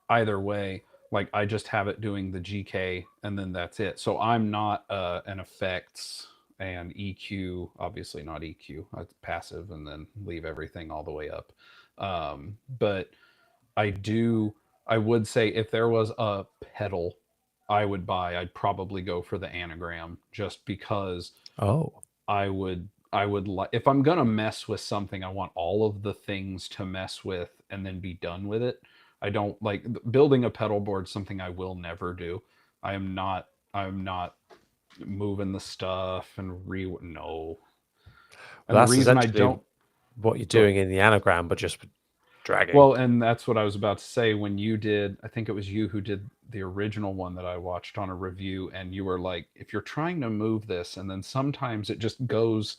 S1: either way, like I just have it doing the GK and then that's it. So I'm not an effects and EQ, obviously not EQ. It's passive and then leave everything all the way up. But I do. I would say if there was a pedal I'd probably go for the anagram just because
S2: Oh,
S1: I would like, if I'm gonna mess with something, I want all of the things to mess with and then be done with it. I don't like building a pedal board, something I will never do. I'm not moving the stuff and no. And
S2: well,
S1: the
S2: that's
S1: reason I
S2: essentially
S1: don't
S2: what you're
S1: go
S2: doing in the anagram, but just dragging.
S1: well, and that's what I was about to say when you did, I think it was you who did the original one that I watched on a review, and you were like, if you're trying to move this and then sometimes it just goes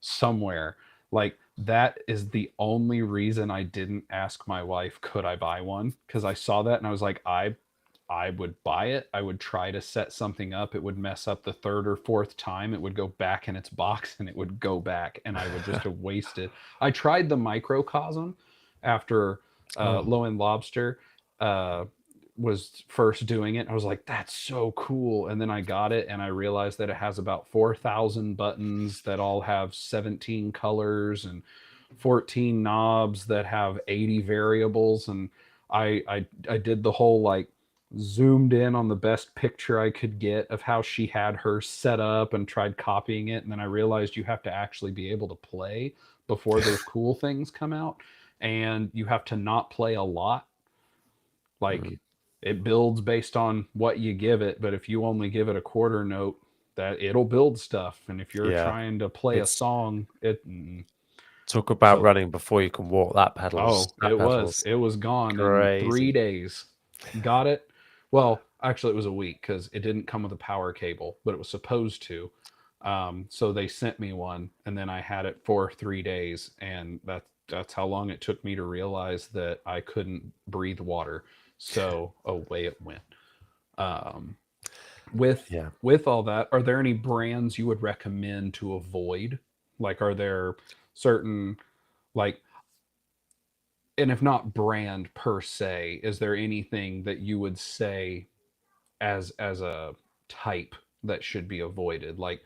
S1: somewhere, like that is the only reason I didn't ask my wife could I buy one, because I saw that and I was like, I would buy it. I would try to set something up. It would mess up the third or fourth time. It would go back in its box and it would go back and I would just have wasted. I tried the microcosm after
S2: Oh,
S1: Low End Lobster uh, was first doing it. I was like, that's so cool. And then I got it and I realized that it has about 4,000 buttons that all have 17 colors and 14 knobs that have 80 variables. And I did the whole like zoomed in on the best picture I could get of how she had her set up and tried copying it. And then I realized you have to actually be able to play before those cool things come out. and you have to not play a lot.
S2: Mm.
S1: Like, it builds based on what you give it, but if you only give it a quarter note, that it'll build stuff. And if you're
S2: Yeah,
S1: trying to play a
S2: it's
S1: song,
S2: talk about
S1: so
S2: running before you can walk.
S1: oh,
S2: That pedal's
S1: it was gone in three
S2: crazy.
S1: days. Got it. Well, actually, it was a week because it didn't come with a power cable, but it was supposed to. So they sent me one, and then I had it for 3 days, and that's how long it took me to realize that I couldn't breathe water. So away it went. Um, with
S2: Yeah.
S1: all that, are there any brands you would recommend to avoid? Like, are there certain, like, and if not brand per se, is there anything that you would say as a type that should be avoided? Like,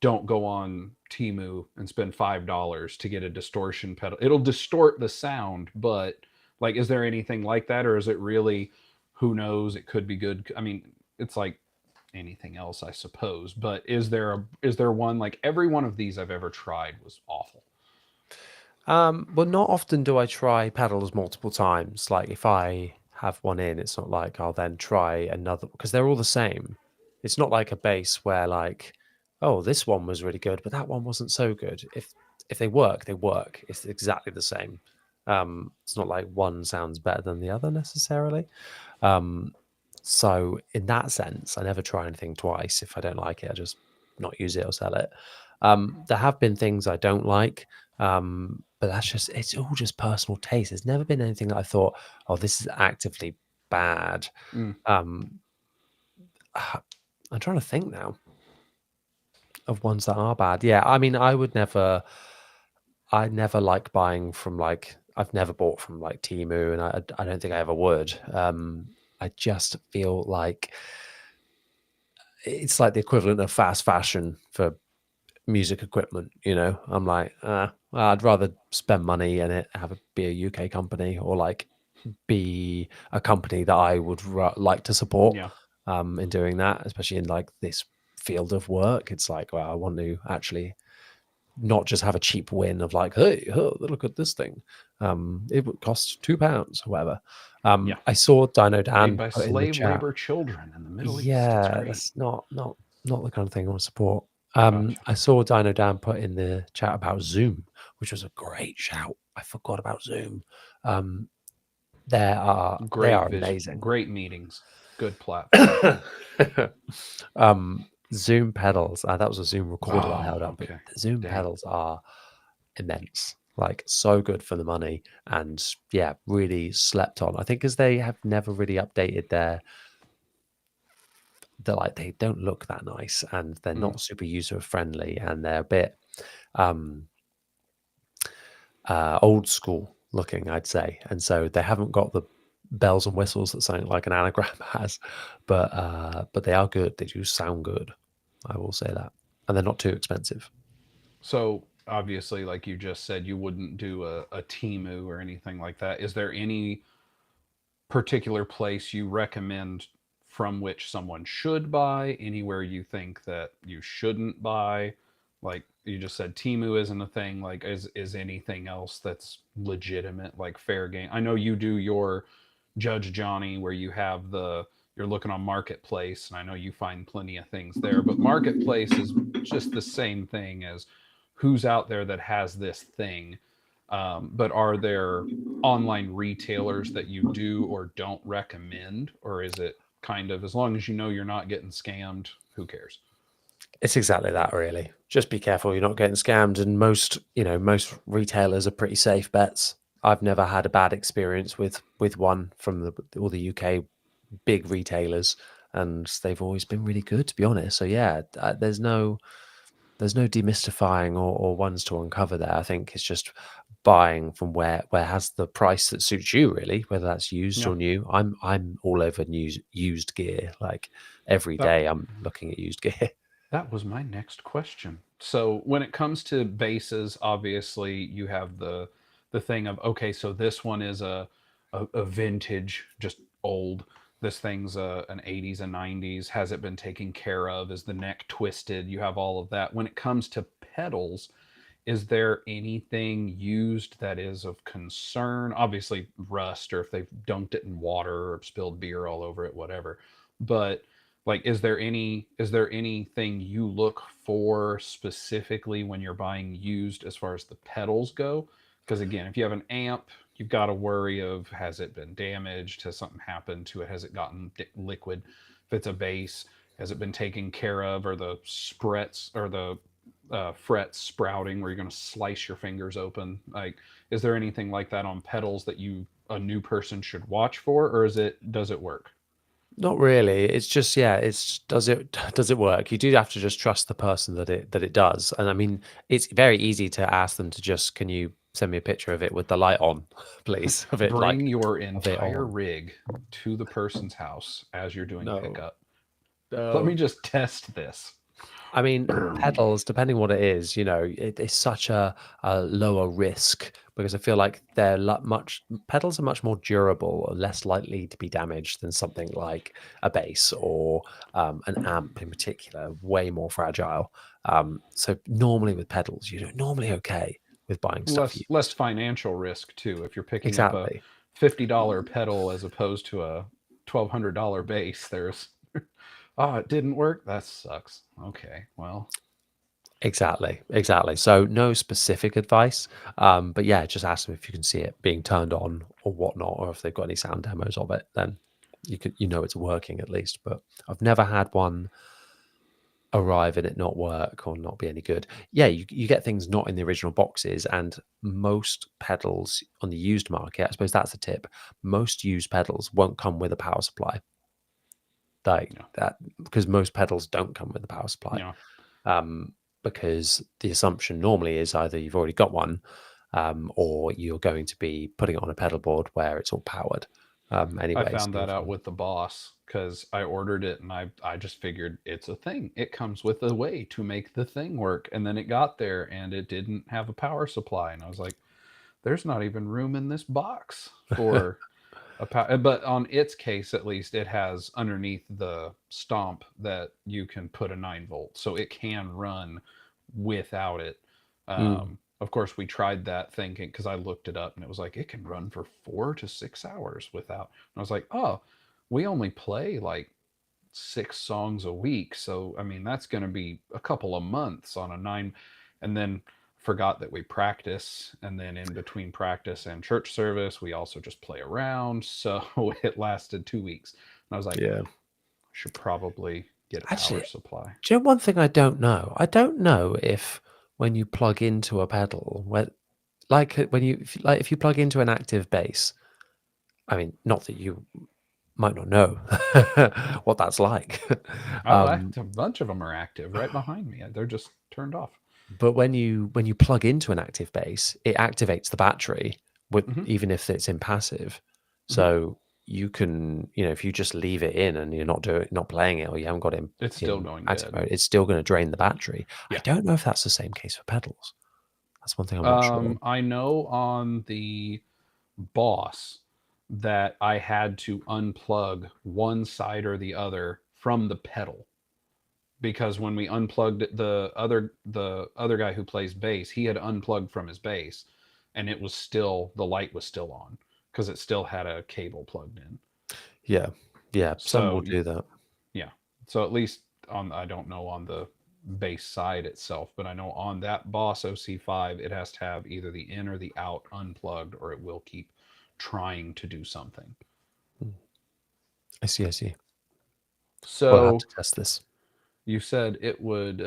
S1: don't go on Timu and spend $5 to get a distortion pedal. It'll distort the sound, but like, is there anything like that, or is it really, who knows? It could be good. I mean, it's like anything else, I suppose. But is there one, like, every one of these I've ever tried was awful?
S2: Well, not often do I try pedals multiple times. Like if I have one in, it's not like I'll then try another because they're all the same. It's not like a bass where like, oh, this one was really good, but that one wasn't so good. If they work, they work. It's exactly the same. It's not like one sounds better than the other necessarily. Um, so in that sense, I never try anything twice. If I don't like it, I just not use it or sell it. There have been things I don't like, but that's just it's all just personal taste. There's never been anything that I thought, oh, this is actively bad.
S1: Mm,
S2: Um, I'm trying to think now of ones that are bad. Yeah, I mean, I never like buying from like, I've never bought from like Timu, and I don't think I ever would. I just feel like it's like the equivalent of fast fashion for music equipment. I'm like, well, I'd rather spend money and it have it be a UK company, or like be a company that I would like to support
S1: yeah.
S2: in doing that, especially in like this field of work. It's like, well, I want to actually not just have a cheap win of like, hey, oh, look at this thing. It would cost £2 or whatever.
S1: Yeah.
S2: I saw Dino
S1: Made
S2: Dan
S1: by
S2: put in the
S1: slave
S2: chat.
S1: labor children in the Middle East. It's
S2: Yeah,
S1: great.
S2: that's not the kind of thing I want to support.
S1: Gotcha.
S2: I saw Dino Dan put in the chat about Zoom, which was a great shout. I forgot about Zoom. Um, they
S1: Great
S2: are
S1: vision.
S2: amazing.
S1: Great meetings. Good platform.
S2: Zoom pedals. That was a Zoom recorder that I
S1: Oh,
S2: held up, but
S1: okay.
S2: the Zoom
S1: Dang.
S2: pedals are immense. Like so good for the money, and yeah, really slept on. I think because they have never really updated they don't look that nice, and they're
S1: Mm.
S2: not super user friendly, and they're a bit um old school looking, I'd say. And so they haven't got the bells and whistles that something like an anagram has, but they are good. They do sound good. I will say that, and they're not too expensive.
S1: So obviously, like you just said, you wouldn't do a Timu or anything like that. Is there any particular place you recommend from which someone should buy? Anywhere you think that you shouldn't buy? Like you just said, Timu isn't a thing. Like, is anything else that's legitimate, like fair game? I know you do your Judge Johnny, where you have you're looking on Marketplace, and I know you find plenty of things there. But Marketplace is just the same thing as who's out there that has this thing. But are there online retailers that you do or don't recommend, or is it kind of, as long as you know you're not getting scammed, who cares?
S2: It's exactly that, really. Just be careful you're not getting scammed. And most retailers are pretty safe bets. I've never had a bad experience with one from all the UK big retailers, and they've always been really good, to be honest. So yeah, there's no demystifying or ones to uncover there. I think it's just buying from where has the price that suits you, really, whether that's used
S1: Yeah,
S2: or new. I'm all over used gear. Like every
S1: that
S2: day I'm looking at used gear.
S1: that was my next question. So when it comes to bases, obviously you have the thing of, okay, so this one is a vintage, just old. This thing's an 80s and 90s. Has it been taken care of? Is the neck twisted? You have all of that. When it comes to pedals, is there anything used that is of concern? Obviously, rust, or if they've dunked it in water or spilled beer all over it, whatever. But like, is there anything you look for specifically when you're buying used as far as the pedals go? Because again, if you have an amp, you've got to worry of, has it been damaged? Has something happened to it? Has it gotten liquid? If it's a bass, has it been taken care of? Or the sprets or the frets sprouting where you're going to slice your fingers open? Like, is there anything like that on pedals that a new person should watch for, or does it work?
S2: Not really. It's just, yeah, it's does it work? You do have to just trust the person that it does. And I mean, it's very easy to ask them to just, can you send me a picture of it with the light on, please? Of it
S1: Bring
S2: like
S1: your
S2: of it
S1: entire
S2: on.
S1: rig to the person's house as you're doing
S2: No,
S1: pickup. Let me
S2: no.
S1: just test this.
S2: I mean, pedals, depending what it is, it is such a lower risk because I feel like much pedals are much more durable or less likely to be damaged than something like a bass or an amp in particular, way more fragile. So normally with pedals, you're normally okay with buying stuff
S1: Less
S2: used.
S1: financial risk too. If you're picking up a
S2: Exactly.
S1: $50 pedal as opposed to a $1,200 bass, there's oh, it didn't work. That sucks. Okay, well,
S2: Exactly, exactly. So no specific advice, but yeah, just ask them if you can see it being turned on or whatnot, or if they've got any sound demos of it. Then it's working at least. But I've never had one arrive and it not work or not be any good. Yeah, you get things not in the original boxes, and most pedals on the used market, I suppose that's a tip. Most used pedals won't come with a power supply, like
S1: yeah,
S2: that, because most pedals don't come with a power supply.
S1: yeah.
S2: um, because the assumption normally is either you've already got one, or you're going to be putting it on a pedal board where it's all powered.
S1: I
S2: Anyway, so
S1: found that out with the Boss because I ordered it and I just figured it's a thing. It comes with a way to make the thing work. And then it got there and it didn't have a power supply. And I was like, there's not even room in this box for a power. But on its case, at least, it has underneath the stomp that you can put a 9 volt. So it can run without it.
S2: Mm,
S1: Of course, we tried that thinking because I looked it up and it was like it can run for 4 to 6 hours without. And I was like, oh, we only play like 6 songs a week. So, I mean, that's going to be a couple of months on a nine. And then forgot that we practice. And then in between practice and church service, we also just play around. So it lasted 2 weeks. And I was like,
S2: yeah.
S1: I should probably get a
S2: Actually,
S1: power supply.
S2: do you know one thing I don't know? I don't know if when you plug into a pedal, when if you plug into an active bass, I mean, not that you might not know what that's like.
S1: Oh,
S2: um,
S1: a bunch of them are active right behind me. They're just turned off.
S2: But when you plug into an active base, it activates the battery with
S1: Hmm.
S2: even if it's in passive.
S1: Hmm.
S2: So you can, if you just leave it in and you're not playing it, or you haven't got it in,
S1: It's still
S2: in
S1: going
S2: active
S1: dead.
S2: mode, it's still going to drain the battery. I
S1: Yeah.
S2: don't know if that's the same case for pedals. That's one thing I'm not sure on.
S1: I know on the Boss that I had to unplug one side or the other from the pedal because when we unplugged it, the other guy who plays bass, he had unplugged from his bass, and the light was still on because it still had a cable plugged in.
S2: Yeah, yeah, some will
S1: So
S2: do that.
S1: yeah, so at least on, I don't know on the bass side itself, but I know on that Boss OC5 it has to have either the in or the out unplugged, or it will keep trying to do something.
S2: Mm, I see, I see. We'll have
S1: So
S2: to test this.
S1: you said it would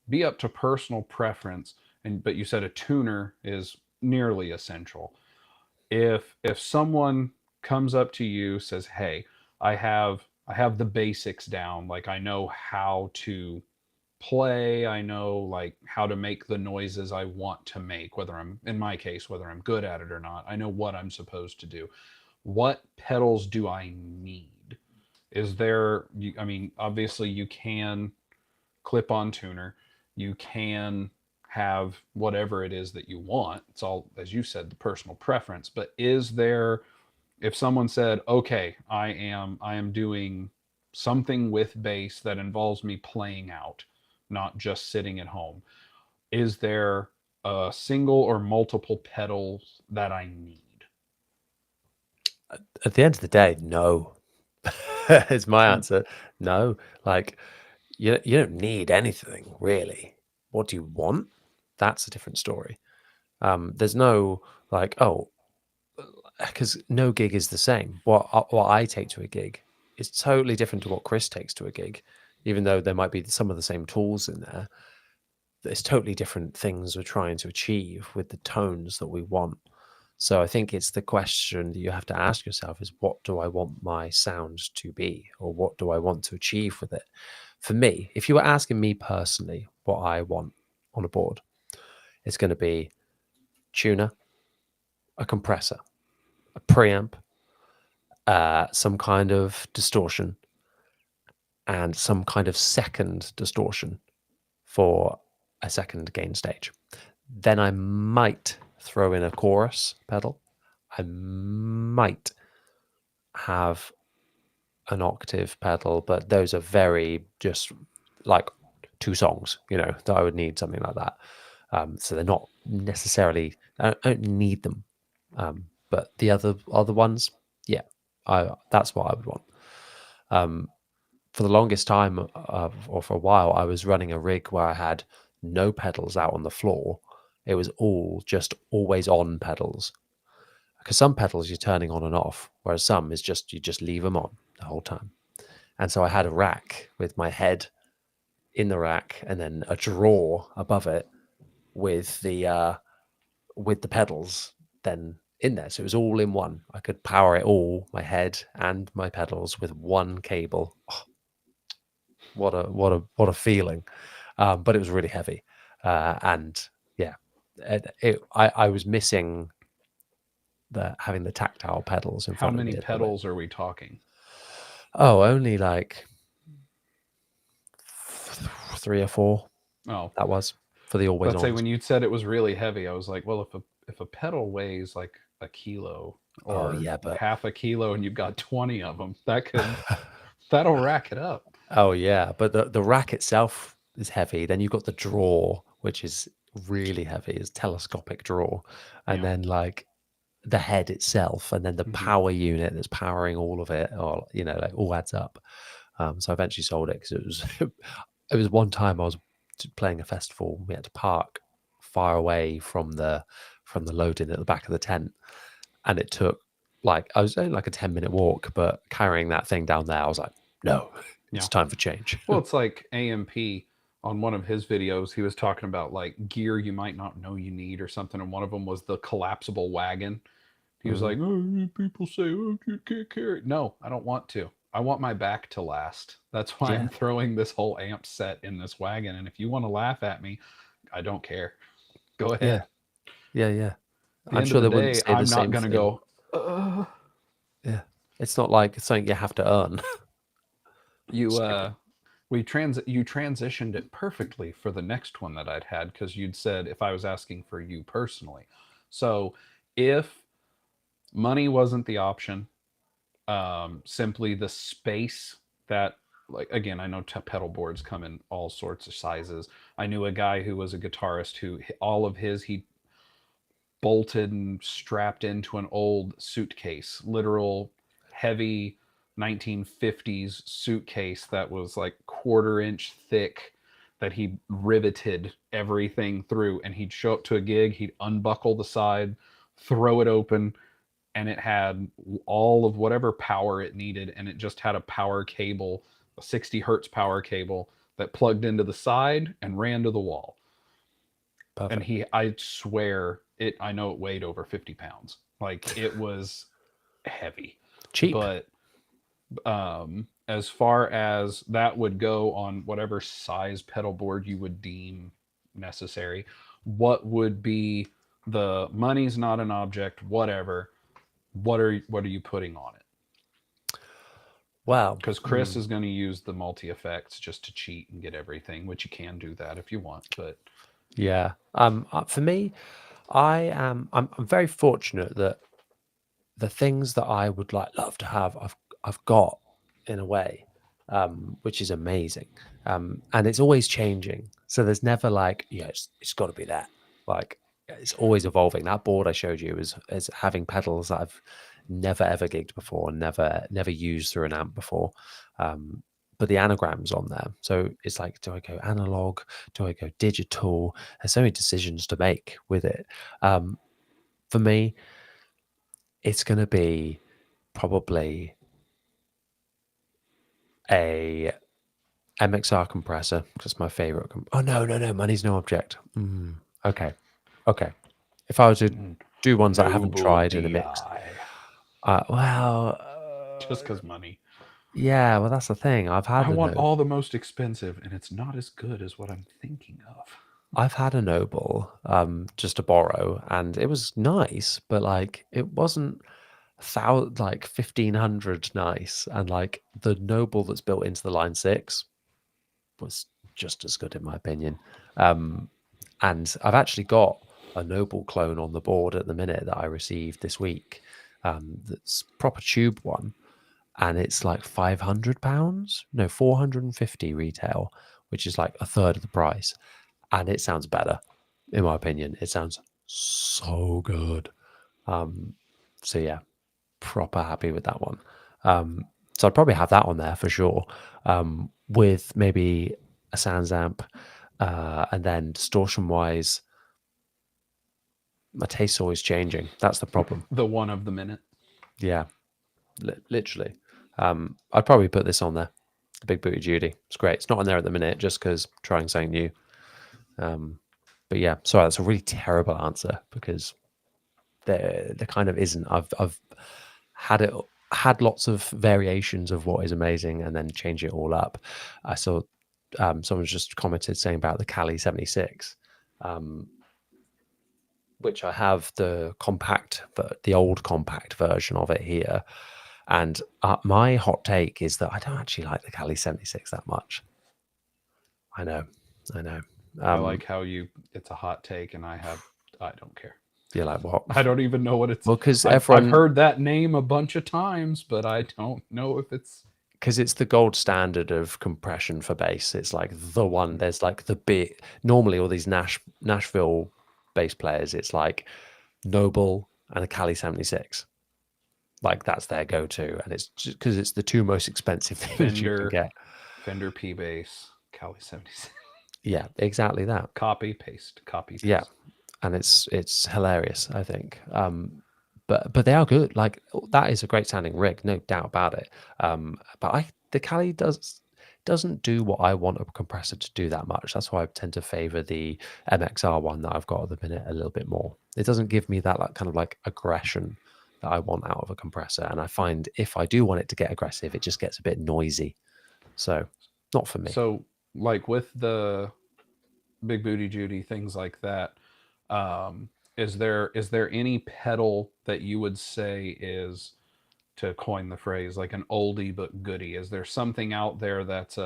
S1: be up to personal preference, but you said a tuner is nearly essential. If someone comes up to you, says, "Hey, I have the basics down. Like I know how to play. I know like how to make the noises I want to make, whether I'm in my case, whether I'm good at it or not. I know what I'm supposed to do. What pedals do I need? Is there, I mean, obviously you can clip on tuner, you can have whatever it is that you want. It's all, as you said, the personal preference. But is there, if someone said, okay, I am doing something with bass that involves me playing out, not just sitting at home, is there a single or multiple pedals that I need?
S2: At the end of the day, no. Is my answer. No. Like, you don't need anything really. What do you want? That's a different story. There's no like, oh, because no gig is the same. What I take to a gig is totally different to what Chris takes to a gig, even though there might be some of the same tools in there. There's totally different things we're trying to achieve with the tones that we want. So I think it's the question that you have to ask yourself is what do I want my sound to be, or what do I want to achieve with it? For me, if you were asking me personally what I want on a board, it's going to be tuner, a compressor, a preamp, some kind of distortion, and some kind of second distortion for a second gain stage. Then I might throw in a chorus pedal. I might have an octave pedal, but those are very just like 2 songs, that I would need something like that. So they're not necessarily, I don't need them. But the other ones, yeah, that's what I would want. For the longest time, or for a while, I was running a rig where I had no pedals out on the floor. It was all just always on pedals. Because some pedals you're turning on and off, whereas some is just you just leave them on the whole time. And so I had a rack with my head in the rack, and then a drawer above it with the pedals then in there. So it was all in one. I could power it all, my head and my pedals, with one cable. Oh, what a feeling! But it was really heavy, and yeah, I was missing having the tactile pedals in
S1: How
S2: front of me
S1: many
S2: a little bit.
S1: pedals are we talking?
S2: Oh, only like 3 or 4.
S1: Oh,
S2: That was for the always
S1: let's say
S2: ons.
S1: when you said it was really heavy, I was like, well, if a pedal weighs like a kilo
S2: Oh
S1: or
S2: yeah, but
S1: half a kilo and you've got 20 of them, that'll rack it up.
S2: oh yeah, but the rack itself is heavy. Then you've got the drawer, which is really heavy, is telescopic drawer, and
S1: Yeah.
S2: then like the head itself, and then the
S1: Hmm.
S2: power unit that's powering all of it, or like all adds up. So I eventually sold it because it was it was one time I was playing a festival. We had to park far away from the loading at the back of the tent, and it took like I was only like a 10-minute walk, but carrying that thing down there, I was like, no,
S1: Yeah.
S2: it's time for change.
S1: Well, it's like AMP on one of his videos, he was talking about like gear you might not know you need or something. And one of them was the collapsible wagon. He was
S2: Mhm.
S1: like, oh, people say, oh, you can't carry it. No, I don't want to. I want my back to last. That's why
S2: Yeah,
S1: I'm throwing this whole amp set in this wagon. And if you want to laugh at me, I don't care. Go
S2: yeah,
S1: ahead.
S2: yeah.
S1: At the
S2: I'm
S1: end of
S2: sure
S1: the
S2: they wouldn't
S1: day,
S2: say the
S1: I'm not
S2: same
S1: going to
S2: thing.
S1: go, uh,
S2: Yeah, it's not like something you have to earn.
S1: you,
S2: Stupid.
S1: you transitioned it perfectly for the next one that I'd had because you'd said if I was asking for you personally. So if money wasn't the option, simply the space that, like, again, I know pedal boards come in all sorts of sizes. I knew a guy who was a guitarist who all of his he bolted and strapped into an old suitcase, literal heavy 1950s suitcase that was like quarter-inch thick, that he riveted everything through. And he'd show up to a gig, he'd unbuckle the side, throw it open, and it had all of whatever power it needed, and it just had a power cable, a 60 hertz power cable that plugged into the side and ran to the wall. And
S2: Perfect.
S1: I swear it, I know it weighed over 50 pounds. Like, it was heavy.
S2: Cheap.
S1: But as far as that would go on whatever size pedal board you would deem necessary, what would be the money's not an object, whatever, what are you putting on it?
S2: Wow.
S1: Because Chris is going to use the multi effects just to cheat and get everything, which you can do that if you want. But
S2: Yeah. For me, I'm very fortunate that the things that I would love to have, I've got in a way, which is amazing. And it's always changing. So there's never like, yeah, it's got to be that. Like it's always evolving. That board I showed you is having pedals that I've never ever gigged before, never used through an amp before. But the anagram's on there, so it's like, do I go analog? Do I go digital? There's so many decisions to make with it. For me, it's going to be probably a MXR compressor because my favorite. Oh no, money's no object. Okay, okay. If I was to do ones that I haven't
S1: Noble
S2: tried in a mix,
S1: DI.
S2: well,
S1: Just because money.
S2: yeah, well that's the thing.
S1: I want all the most expensive, and it's not as good as what I'm thinking of.
S2: I've had a Noble just to borrow, and it was nice, but like it wasn't like 1,500 nice, and like the Noble that's built into the Line 6 was just as good in my opinion. And I've actually got a Noble clone on the board at the minute that I received this week. That's proper tube one, and it's like £500, no, 450 retail, which is like a third of the price, and it sounds better, in my opinion. It sounds so good. So yeah, proper happy with that one. So I'd probably have that on there for sure, with maybe a Sans amp, and then distortion wise, my taste's always changing. That's the problem.
S1: The one of the minute.
S2: Yeah, literally. I'd probably put this on there, the Big Booty Judy. It's great. It's not on there at the minute just because trying something new. But yeah, sorry, that's a really terrible answer because there kind of isn't. I've had lots of variations of what is amazing and then change it all up. I saw someone's just commented saying about the Cali 76, which I have the compact, but the old compact version of it here. And my hot take is that I don't actually like the Cali 76 that much. I know.
S1: I like how it's a hot take, and I don't care.
S2: You're like, what?
S1: I don't even know what it's.
S2: Well, because
S1: I've
S2: everyone,
S1: heard that name a bunch of times, but I don't know if it's.
S2: because it's the gold standard of compression for bass. It's like the one. There's like the bit. Normally, all these Nashville bass players, it's like Noble and a Cali 76. Like that's their go-to, and it's just because it's the two most expensive things you can get.
S1: Fender P bass, Cali 76.
S2: Yeah, exactly that.
S1: Copy paste.
S2: Yeah, and it's hilarious, I think. But they are good. Like that is a great sounding rig, no doubt about it. But the Cali doesn't do what I want a compressor to do that much. That's why I tend to favor the MXR one that I've got at the minute a little bit more. It doesn't give me that like kind of like aggression that I want out of a compressor. And I find if I do want it to get aggressive, it just gets a bit noisy. So not for me.
S1: So like with the Big Booty Judy, things like that, is there any pedal that you would say is, to coin the phrase, like an oldie but goodie? Is there something out there that's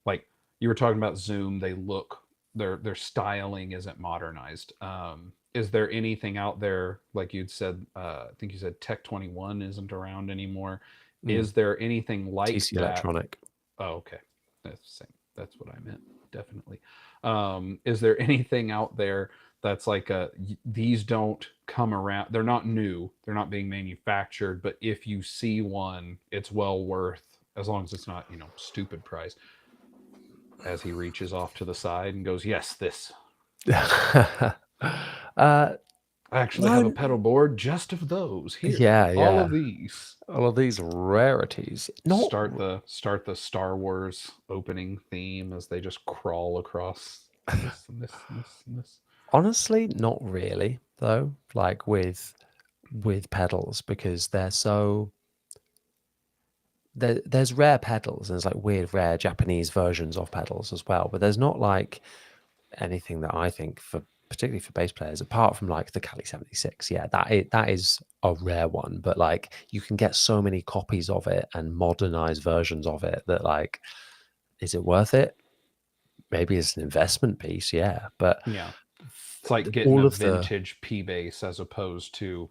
S1: like you were talking about Zoom? Their styling isn't modernized. Is there anything out there, like you'd said? I think you said Tech 21 isn't around anymore. Is there anything like
S2: TC
S1: that?
S2: Electronic.
S1: Oh, okay, that's the same. That's what I meant. Definitely. Is there anything out there that's like these don't come around? They're not new. They're not being manufactured. But if you see one, it's well worth, as long as it's not, stupid price. As he reaches off to the side and goes, "Yes, this." I actually have a pedal board just of those here.
S2: Yeah,
S1: all of these.
S2: All of these rarities. Not
S1: Start the Star Wars opening theme as they just crawl across this and this and this and this.
S2: Honestly, not really though. Like with pedals, because they're so there's rare pedals and there's like weird rare Japanese versions of pedals as well. But there's not like anything that I think for particularly for bass players, apart from like the Cali 76. Yeah, that is a rare one, but like you can get so many copies of it and modernized versions of it that like, is it worth it? Maybe it's an investment piece, yeah, but
S1: yeah, it's like getting a vintage P bass as opposed to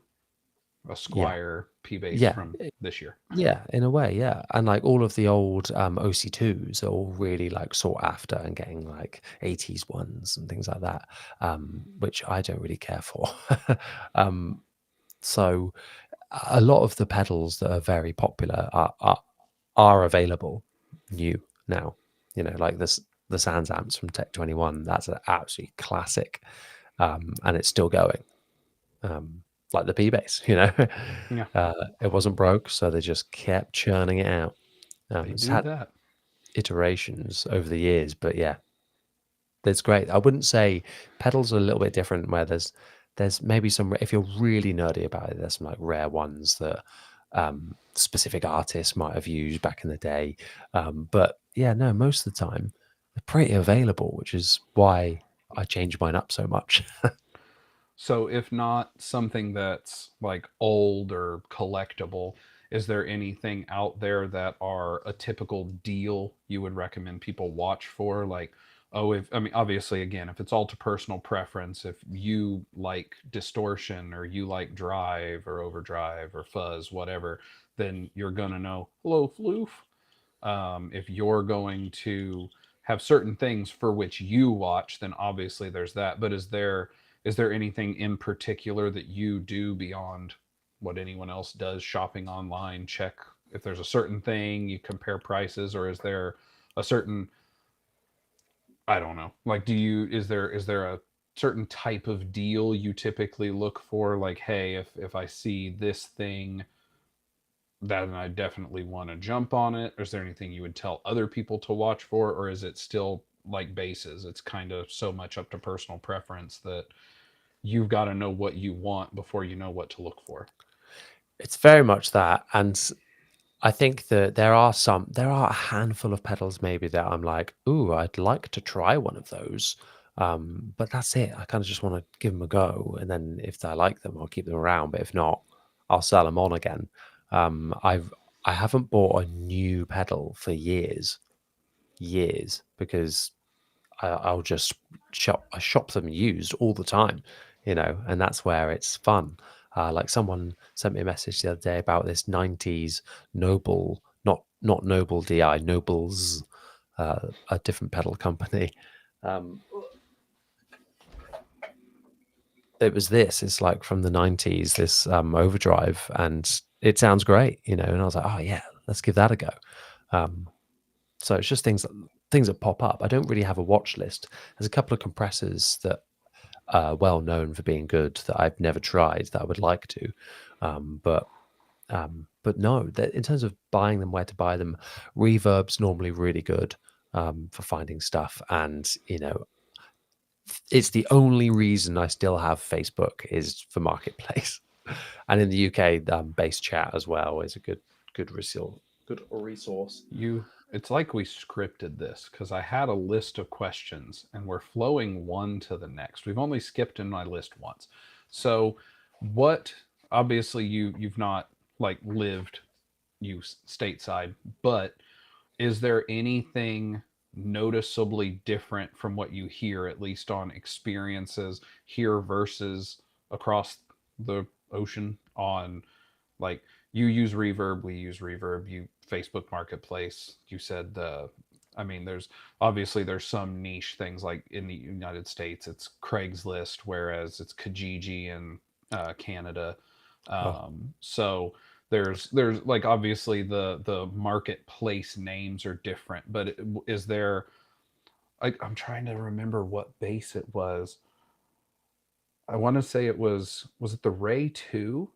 S1: a
S2: Yeah.
S1: Squire P bass
S2: Yeah.
S1: from this year.
S2: Yeah, in a way, yeah. And like all of the old OC2s are all really like sought after and getting like 80s ones and things like that, which I don't really care for. um, so a lot of the pedals that are very popular are available new now. You know, like this the Sans amps from Tech 21. That's an absolute classic, and it's still going. Um, like the P bass, you know,
S1: Yeah,
S2: it wasn't broke, so they just kept churning it out.
S1: they
S2: It's
S1: do
S2: had
S1: that.
S2: iterations over the years, but yeah, that's great. I wouldn't say pedals are a little bit different where there's maybe some if you're really nerdy about it, there's some like rare ones that specific artists might have used back in the day. But yeah, no, most of the time they're pretty available, which is why I change mine up so much.
S1: So, if not something that's like old or collectible, is there anything out there that are a typical deal you would recommend people watch for? Like, oh, if I mean, obviously, again, if it's all to personal preference, if you like distortion or you like drive or overdrive or fuzz, whatever, then you're gonna know, hello, floof. If you're going to have certain things for which you watch, then obviously there's that. But is there anything in particular that you do beyond what anyone else does, shopping online, check if there's a certain thing, you compare prices, or is there a certain, I don't know, like, is there a certain type of deal you typically look for? Like, hey, if I see this thing, then I definitely want to jump on it. Is there anything you would tell other people to watch for, or is it still like bases? It's kind of so much up to personal preference that you've got to know what you want before you know what to look for.
S2: It's very much that, and I think that there are a handful of pedals maybe that I'm like, ooh, I'd like to try one of those. But that's it. I kind of just want to give them a go, and then if I like them, I'll keep them around. But if not, I'll sell them on again. I haven't bought a new pedal for years, because I'll just shop them used all the time, you know, and that's where it's fun. Like someone sent me a message the other day about this '90s Noble, not Noble DI, Nobles, a different pedal company. Um, it was this. It's like from the '90s, this overdrive, and it sounds great, you know. And I was like, oh yeah, let's give that a go. Um, so it's just things that pop up. I don't really have a watch list. There's a couple of compressors that well known for being good that I've never tried that I would like to. But no, in terms of buying them, where to buy them, Reverb's normally really good for finding stuff, and you know, it's the only reason I still have Facebook is for Marketplace, and in the UK, Base Chat as well is a good resource. Good resource.
S1: It's like we scripted this because I had a list of questions and we're flowing one to the next. We've only skipped in my list once. So, what, obviously you've not like lived stateside, but is there anything noticeably different from what you hear, at least on experiences here versus across the ocean? On, like, you use Reverb, we use Reverb, you Facebook Marketplace, you said the, I mean, there's some niche things, like in the United States it's Craigslist, whereas it's Kijiji in Canada.
S2: Oh,
S1: So there's like, obviously the marketplace names are different, but is there, I'm trying to remember what base it was. I want to say was it the Ray 2,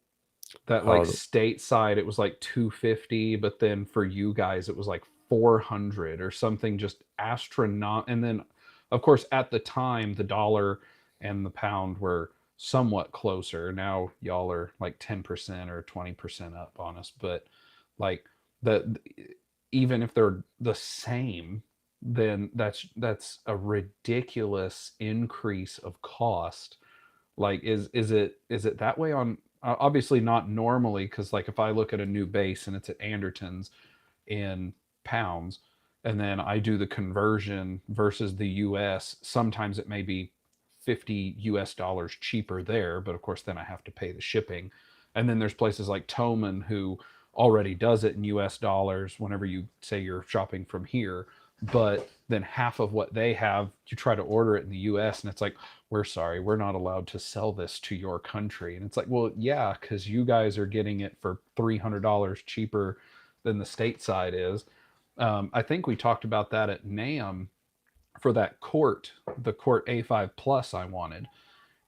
S1: that, like,
S2: oh,
S1: stateside it was like 250, but then for you guys it was like 400 or something, just astronaut. And then of course at the time the dollar and the pound were somewhat closer. Now y'all are like 10% or 20% up on us, but like, the even if they're the same, then that's a ridiculous increase of cost. Like, is it that way on, obviously not normally, because like if I look at a new base and it's at Anderton's in pounds, and then I do the conversion versus the US, sometimes it may be 50 US dollars cheaper there, but of course then I have to pay the shipping. And then there's places like Toman who already does it in US dollars whenever you say you're shopping from here. But then half of what they have, you try to order it in the US and it's like, we're sorry, we're not allowed to sell this to your country. And it's like, well, yeah, because you guys are getting it for $300 cheaper than the stateside is. I think we talked about that at NAM for that court, the court A5 Plus I wanted.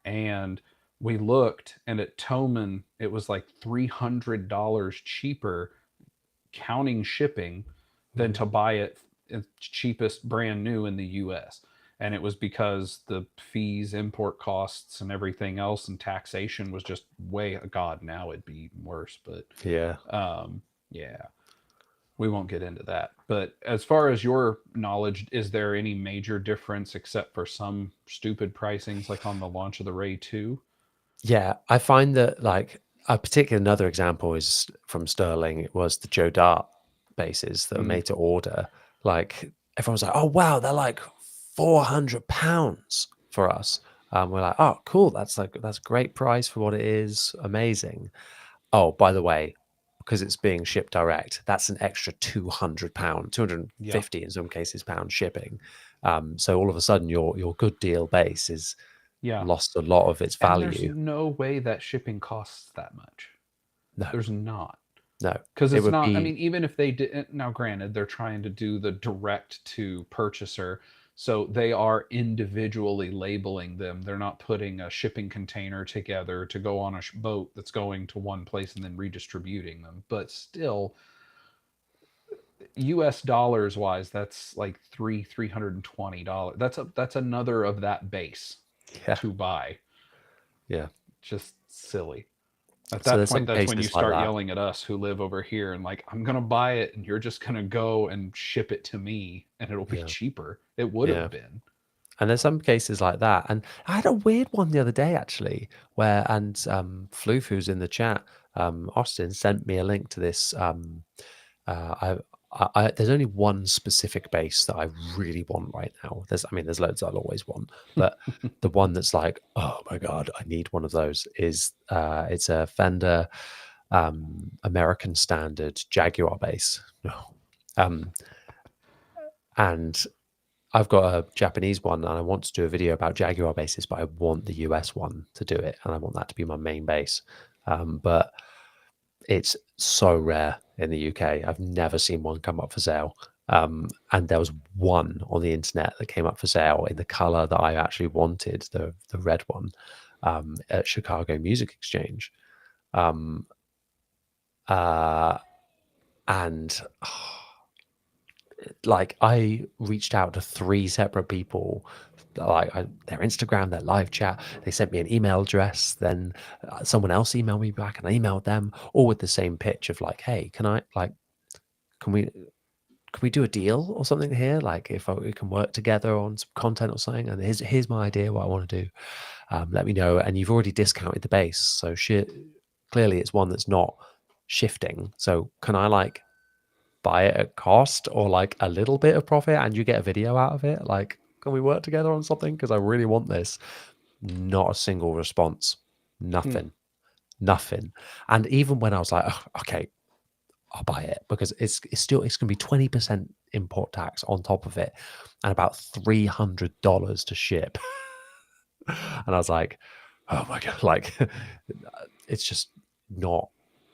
S1: And we looked, and at Toman, it was like $300 cheaper, counting shipping, than
S2: Mm.
S1: to buy it cheapest brand new in the US. And it was because the fees, import costs, and everything else, and taxation was just way, God, now it'd be worse. But
S2: Yeah.
S1: yeah, we won't get into that. But as far as your knowledge, is there any major difference except for some stupid pricings like on the launch of the Ray 2?
S2: Yeah, I find that like a particular another example is from Sterling. It was the Joe Dart bases that were
S1: Mm,
S2: made to order. Like everyone was like, "Oh wow, they're like £400 for us." We're like, "Oh, cool. That's a great price for what it is. Amazing." Oh, by the way, because it's being shipped direct, that's an extra £200,
S1: yeah.
S2: 250 in some cases pound shipping. So all of a sudden, your good deal base is
S1: Yeah.
S2: lost a lot of its
S1: And there's
S2: value.
S1: no way that shipping costs that much.
S2: No,
S1: There's not.
S2: no,
S1: Because
S2: it
S1: it's
S2: would
S1: not, I
S2: be
S1: mean, even if they did, now granted, they're trying to do the direct to purchaser. So they are individually labeling them. They're not putting a shipping container together to go on a boat that's going to one place and then redistributing them. But still, US dollars wise, that's like $320. That's another of that base
S2: yeah,
S1: to buy.
S2: yeah.
S1: Just silly. At
S2: So
S1: that
S2: there's
S1: point,
S2: some
S1: that's when you
S2: cases like
S1: start
S2: that.
S1: yelling at us who live over here and like, I'm gonna buy it and you're just gonna go and ship it to me and it'll be
S2: Yeah,
S1: cheaper. It would
S2: yeah.
S1: have been.
S2: And there's some cases like that. And I had a weird one the other day actually, where Floof, who's in the chat, Austin sent me a link to this. There's only one specific bass that I really want right now. I mean, there's loads I'll always want, but the one that's like, oh my god, I need one of those is it's a Fender American Standard Jaguar bass. Um, and I've got a Japanese one, and I want to do a video about Jaguar basses, but I want the US one to do it, and I want that to be my main bass. But it's so rare in the UK. I've never seen one come up for sale. And there was one on the internet that came up for sale in the color that I actually wanted, the red one, at Chicago Music Exchange. Um, uh, and like I reached out to three separate people, like their Instagram, their live chat. They sent me an email address. Then someone else emailed me back, and I emailed them, all with the same pitch of like, "Hey, can we do a deal or something here? Like, if we can work together on some content or something, and here's my idea what I want to do. Let me know." And you've already discounted the base, so clearly it's one that's not shifting. So can I like buy it at cost or like a little bit of profit and you get a video out of it? Like, can we work together on something? Because I really want this. Not a single response.
S1: Hmm.
S2: Nothing. Nothing. And even when I was like, "Oh, okay, I'll buy it," because it's gonna be 20% import tax on top of it and about $300 to ship. And I was like, oh my god, like it's just not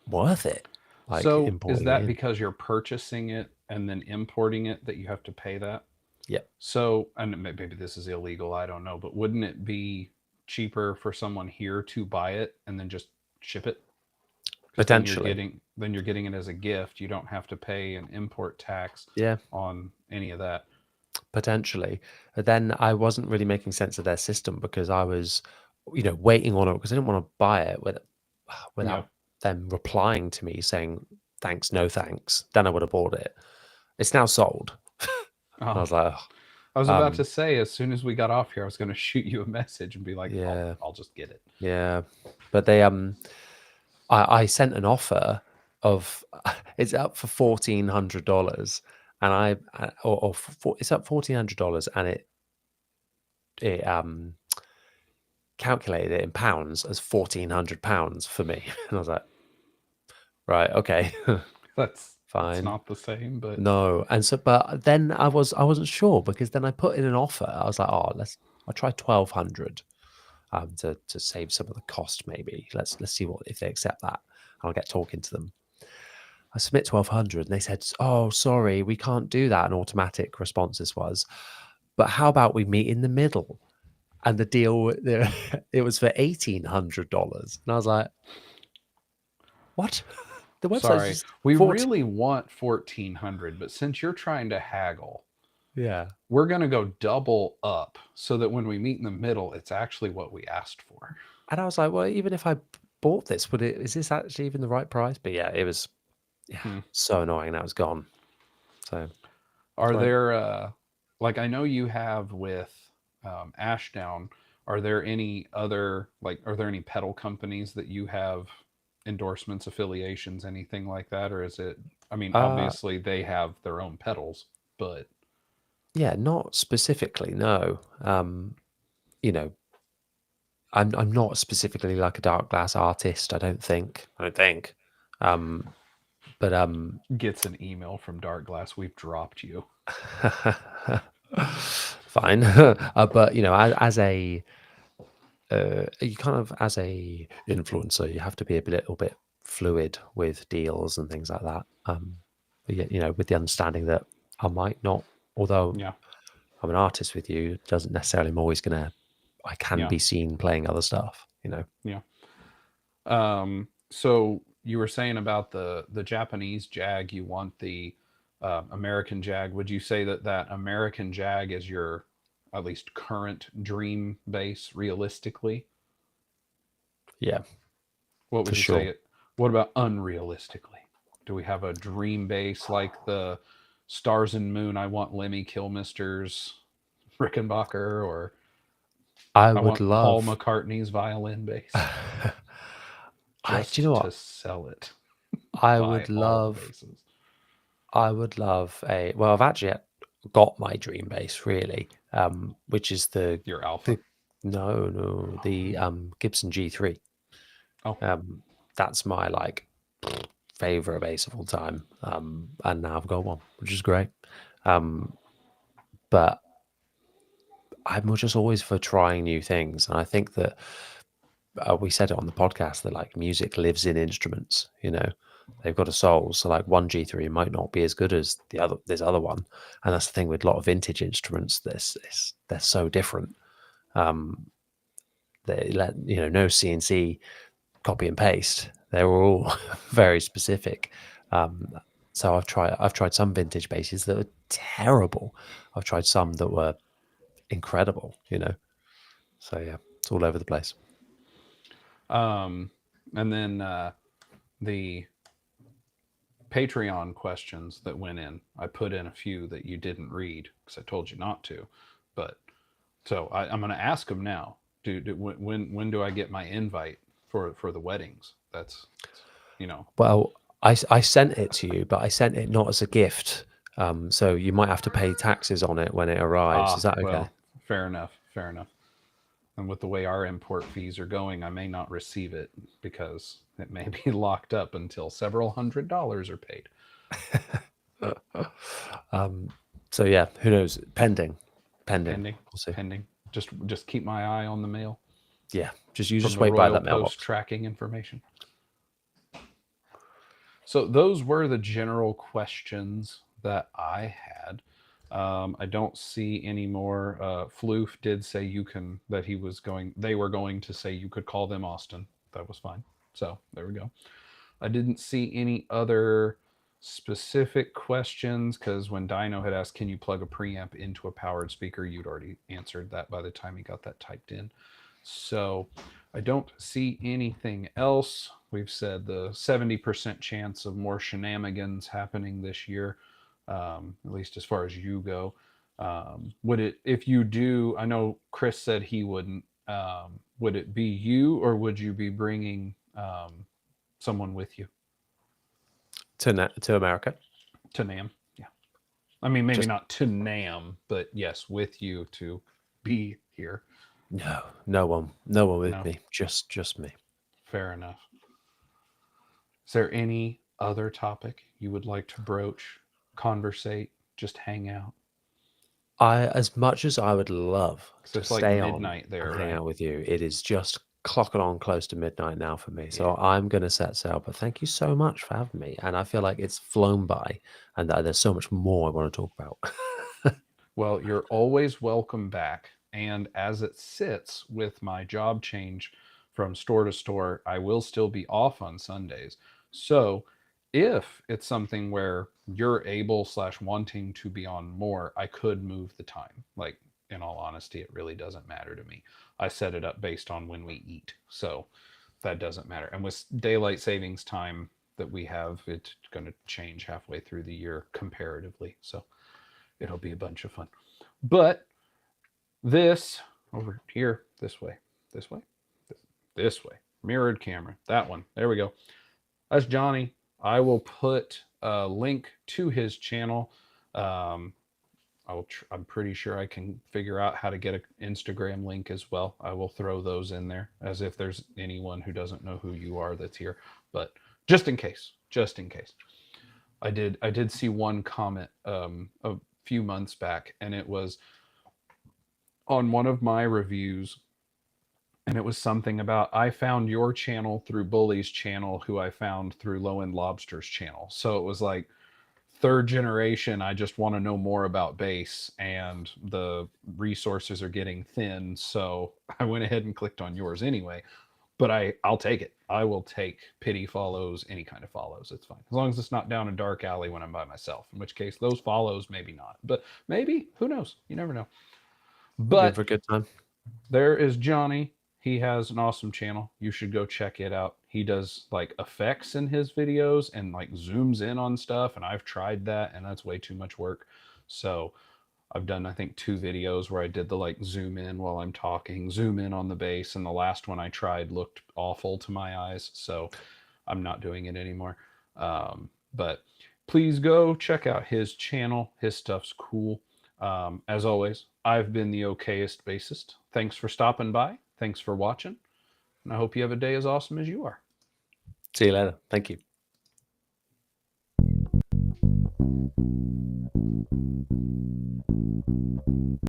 S2: worth it, like
S1: So is
S2: importing it
S1: that
S2: in.
S1: because you're purchasing it and then importing it that you have to pay that?
S2: Yep.
S1: So, and maybe this is illegal, I don't know, but wouldn't it be cheaper for someone here to buy it and then just ship it? Because
S2: Potentially.
S1: then you're getting it as a gift. You don't have to pay an import tax
S2: Yeah.
S1: on any of that.
S2: Potentially. But then I wasn't really making sense of their system because I was, waiting on it because I didn't want to buy it
S1: Yeah.
S2: without them replying to me saying thanks, no thanks. Then I would have bought it. It's now sold. And I
S1: Oh,
S2: was like,
S1: I was
S2: "Oh,
S1: about to say as soon as we got off here, I was going to shoot you a message and be like,
S2: yeah,
S1: I'll just get it."
S2: yeah." But I sent an offer of it's up for $1,400, and it's up $1,400, and it calculated it in pounds as £1,400 for me. And I was like, right, okay,
S1: That's
S2: fine.
S1: not the same, but
S2: No, and so, but then I wasn't sure, because then I put in an offer. I was like, oh, I'll try 1,200, to save some of the cost. Maybe let's see what if they accept that. I'll get talking to them. I submit 1,200, and they said, oh, sorry, we can't do that. An automatic response this was, but how about we meet in the middle? And the deal, it was for $1,800, and I was like, what? The website's
S1: sorry,
S2: just
S1: we
S2: 40.
S1: really want 1400, but since you're trying to haggle,
S2: Yeah.
S1: we're going to go double up so that when we meet in the middle, it's actually what we asked for.
S2: And I was like, well, even if I bought this, is this actually even the right price? But yeah, it was, yeah,
S1: Hmm.
S2: so annoying. That was gone. So it's
S1: Are
S2: great.
S1: there, like, I know you have with Ashdown, are there any other, like, are there any pedal companies that you have endorsements, affiliations, anything like that? Or is it, I mean,
S2: Uh,
S1: obviously they have their own pedals, but
S2: yeah, not specifically, no. You know, I'm not specifically like a dark glass artist, I don't think. I don't think. Um, but
S1: gets an email from Dark Glass, we've dropped you.
S2: fine. But as a you kind of, as a influencer, you have to be a little bit fluid with deals and things like that. But yeah, with the understanding that I might not, although
S1: Yeah,
S2: I'm an artist with you, it doesn't necessarily I'm always gonna. I can
S1: yeah,
S2: be seen playing other stuff.
S1: yeah. So you were saying about the Japanese Jag, you want the American Jag. Would you say that that American Jag is your at least current dream bass realistically?
S2: Yeah,
S1: What
S2: for
S1: would you say
S2: sure.
S1: it? What about unrealistically? Do we have a dream bass like the Stars and Moon? I want Lemmy Kilmister's Rickenbacker, or
S2: I
S1: I
S2: would
S1: want Paul
S2: love.
S1: McCartney's violin bass
S2: Do you know
S1: just
S2: what?
S1: to sell it.
S2: I
S1: Buy
S2: would
S1: all the
S2: love.
S1: basses.
S2: I would love a. Well, I've actually got my dream bass, really, which is
S1: Your Alpha.
S2: the no, the Gibson G3.
S1: Oh,
S2: Um, that's my like favorite bass of all time. And now I've got one, which is great. Um, but I'm just always for trying new things, and I think that we said it on the podcast that like music lives in instruments. They've got a soul. So like one G3 might not be as good as this other one, and that's the thing with a lot of vintage instruments. They're so different. Um, they let no CNC copy and paste. They were all very specific. Um, so I've tried some vintage basses that were terrible. I've tried some that were incredible. So yeah, it's all over the place.
S1: and then the Patreon questions that went in. I put in a few that you didn't read because I told you not to, but so I'm going to ask them now. When do I get my invite for the weddings? That's you know
S2: Well, I sent it to you, but I sent it not as a gift. So you might have to pay taxes on it when it arrives. Is that okay?
S1: well, fair enough, fair enough. And with the way our import fees are going, I may not receive it because it may be locked up until several $100s are paid.
S2: um, so yeah, who knows? Pending.
S1: Pending,
S2: We'll see.
S1: pending. Just keep my eye on the mail
S2: Yeah, you
S1: from
S2: just
S1: the
S2: wait by
S1: Royal
S2: that
S1: Post
S2: mailbox.
S1: tracking information. So those were the general questions that I had. I don't see any more. Floof did say you can that he was going. They were going to say you could call them Austin. That was fine. So there we go. I didn't see any other specific questions because when Dino had asked, "Can you plug a preamp into a powered speaker?" you'd already answered that by the time he got that typed in. So I don't see anything else. We've said the 70% chance of more shenanigans happening this year, at least as far as you go. Would it, if you do, I know Chris said he wouldn't, would it be you or would you be bringing someone with you
S2: To America.
S1: to NAM? Yeah. I mean, maybe
S2: Just
S1: not to NAM, but yes, with you to be here.
S2: No, no one with
S1: No,
S2: me. Just me.
S1: fair enough. Is there any other topic you would like to broach, conversate, just hang out?
S2: As much as I would love
S1: Because
S2: to
S1: it's like
S2: stay on
S1: midnight
S2: and
S1: there,
S2: hang
S1: right?
S2: out with you, it is just clocking on close to midnight now for me.
S1: Yeah.
S2: So I'm gonna set sail. But thank you so much for having me. And I feel like it's flown by, and that there's so much more I want to talk about.
S1: Well, you're always welcome back. And as it sits with my job change from store to store, I will still be off on Sundays. So if it's something where you're able slash wanting to be on more, I could move the time. Like, in all honesty, it really doesn't matter to me. I set it up based on when we eat. So that doesn't matter. And with daylight savings time that we have, it's going to change halfway through the year comparatively. So it'll be a bunch of fun. But this over here, this way, this way, mirrored camera, that one. There we go. That's Jonny. I will put a link to his channel. Um, I'm pretty sure I can figure out how to get an Instagram link as well. I will throw those in there as if there's anyone who doesn't know who you are that's here. But just in case, just in case. I did see one comment a few months back, and it was on one of my reviews, and it was something about I found your channel through Bully's channel, who I found through Low End Lobster's channel. So it was like third generation. I just want to know more about bass, and the resources are getting thin. So I went ahead and clicked on yours anyway. But I'll take it. I will take pity follows, any kind of follows. It's fine as long as it's not down a dark alley when I'm by myself. In which case, those follows maybe not, but maybe, who knows? You never know.
S2: We'll be in
S1: But
S2: for a good time.
S1: there is Jonny. He has an awesome channel. You should go check it out. He does like effects in his videos and like zooms in on stuff. And I've tried that, and that's way too much work. So I've done, I think, 2 videos where I did the like zoom in while I'm talking, zoom in on the bass. And the last one I tried looked awful to my eyes. So I'm not doing it anymore. But please go check out his channel. His stuff's cool. As always, I've been the okayest bassist. Thanks for stopping by. Thanks for watching. And I hope you have a day as awesome as you are.
S2: See you later. Thank you.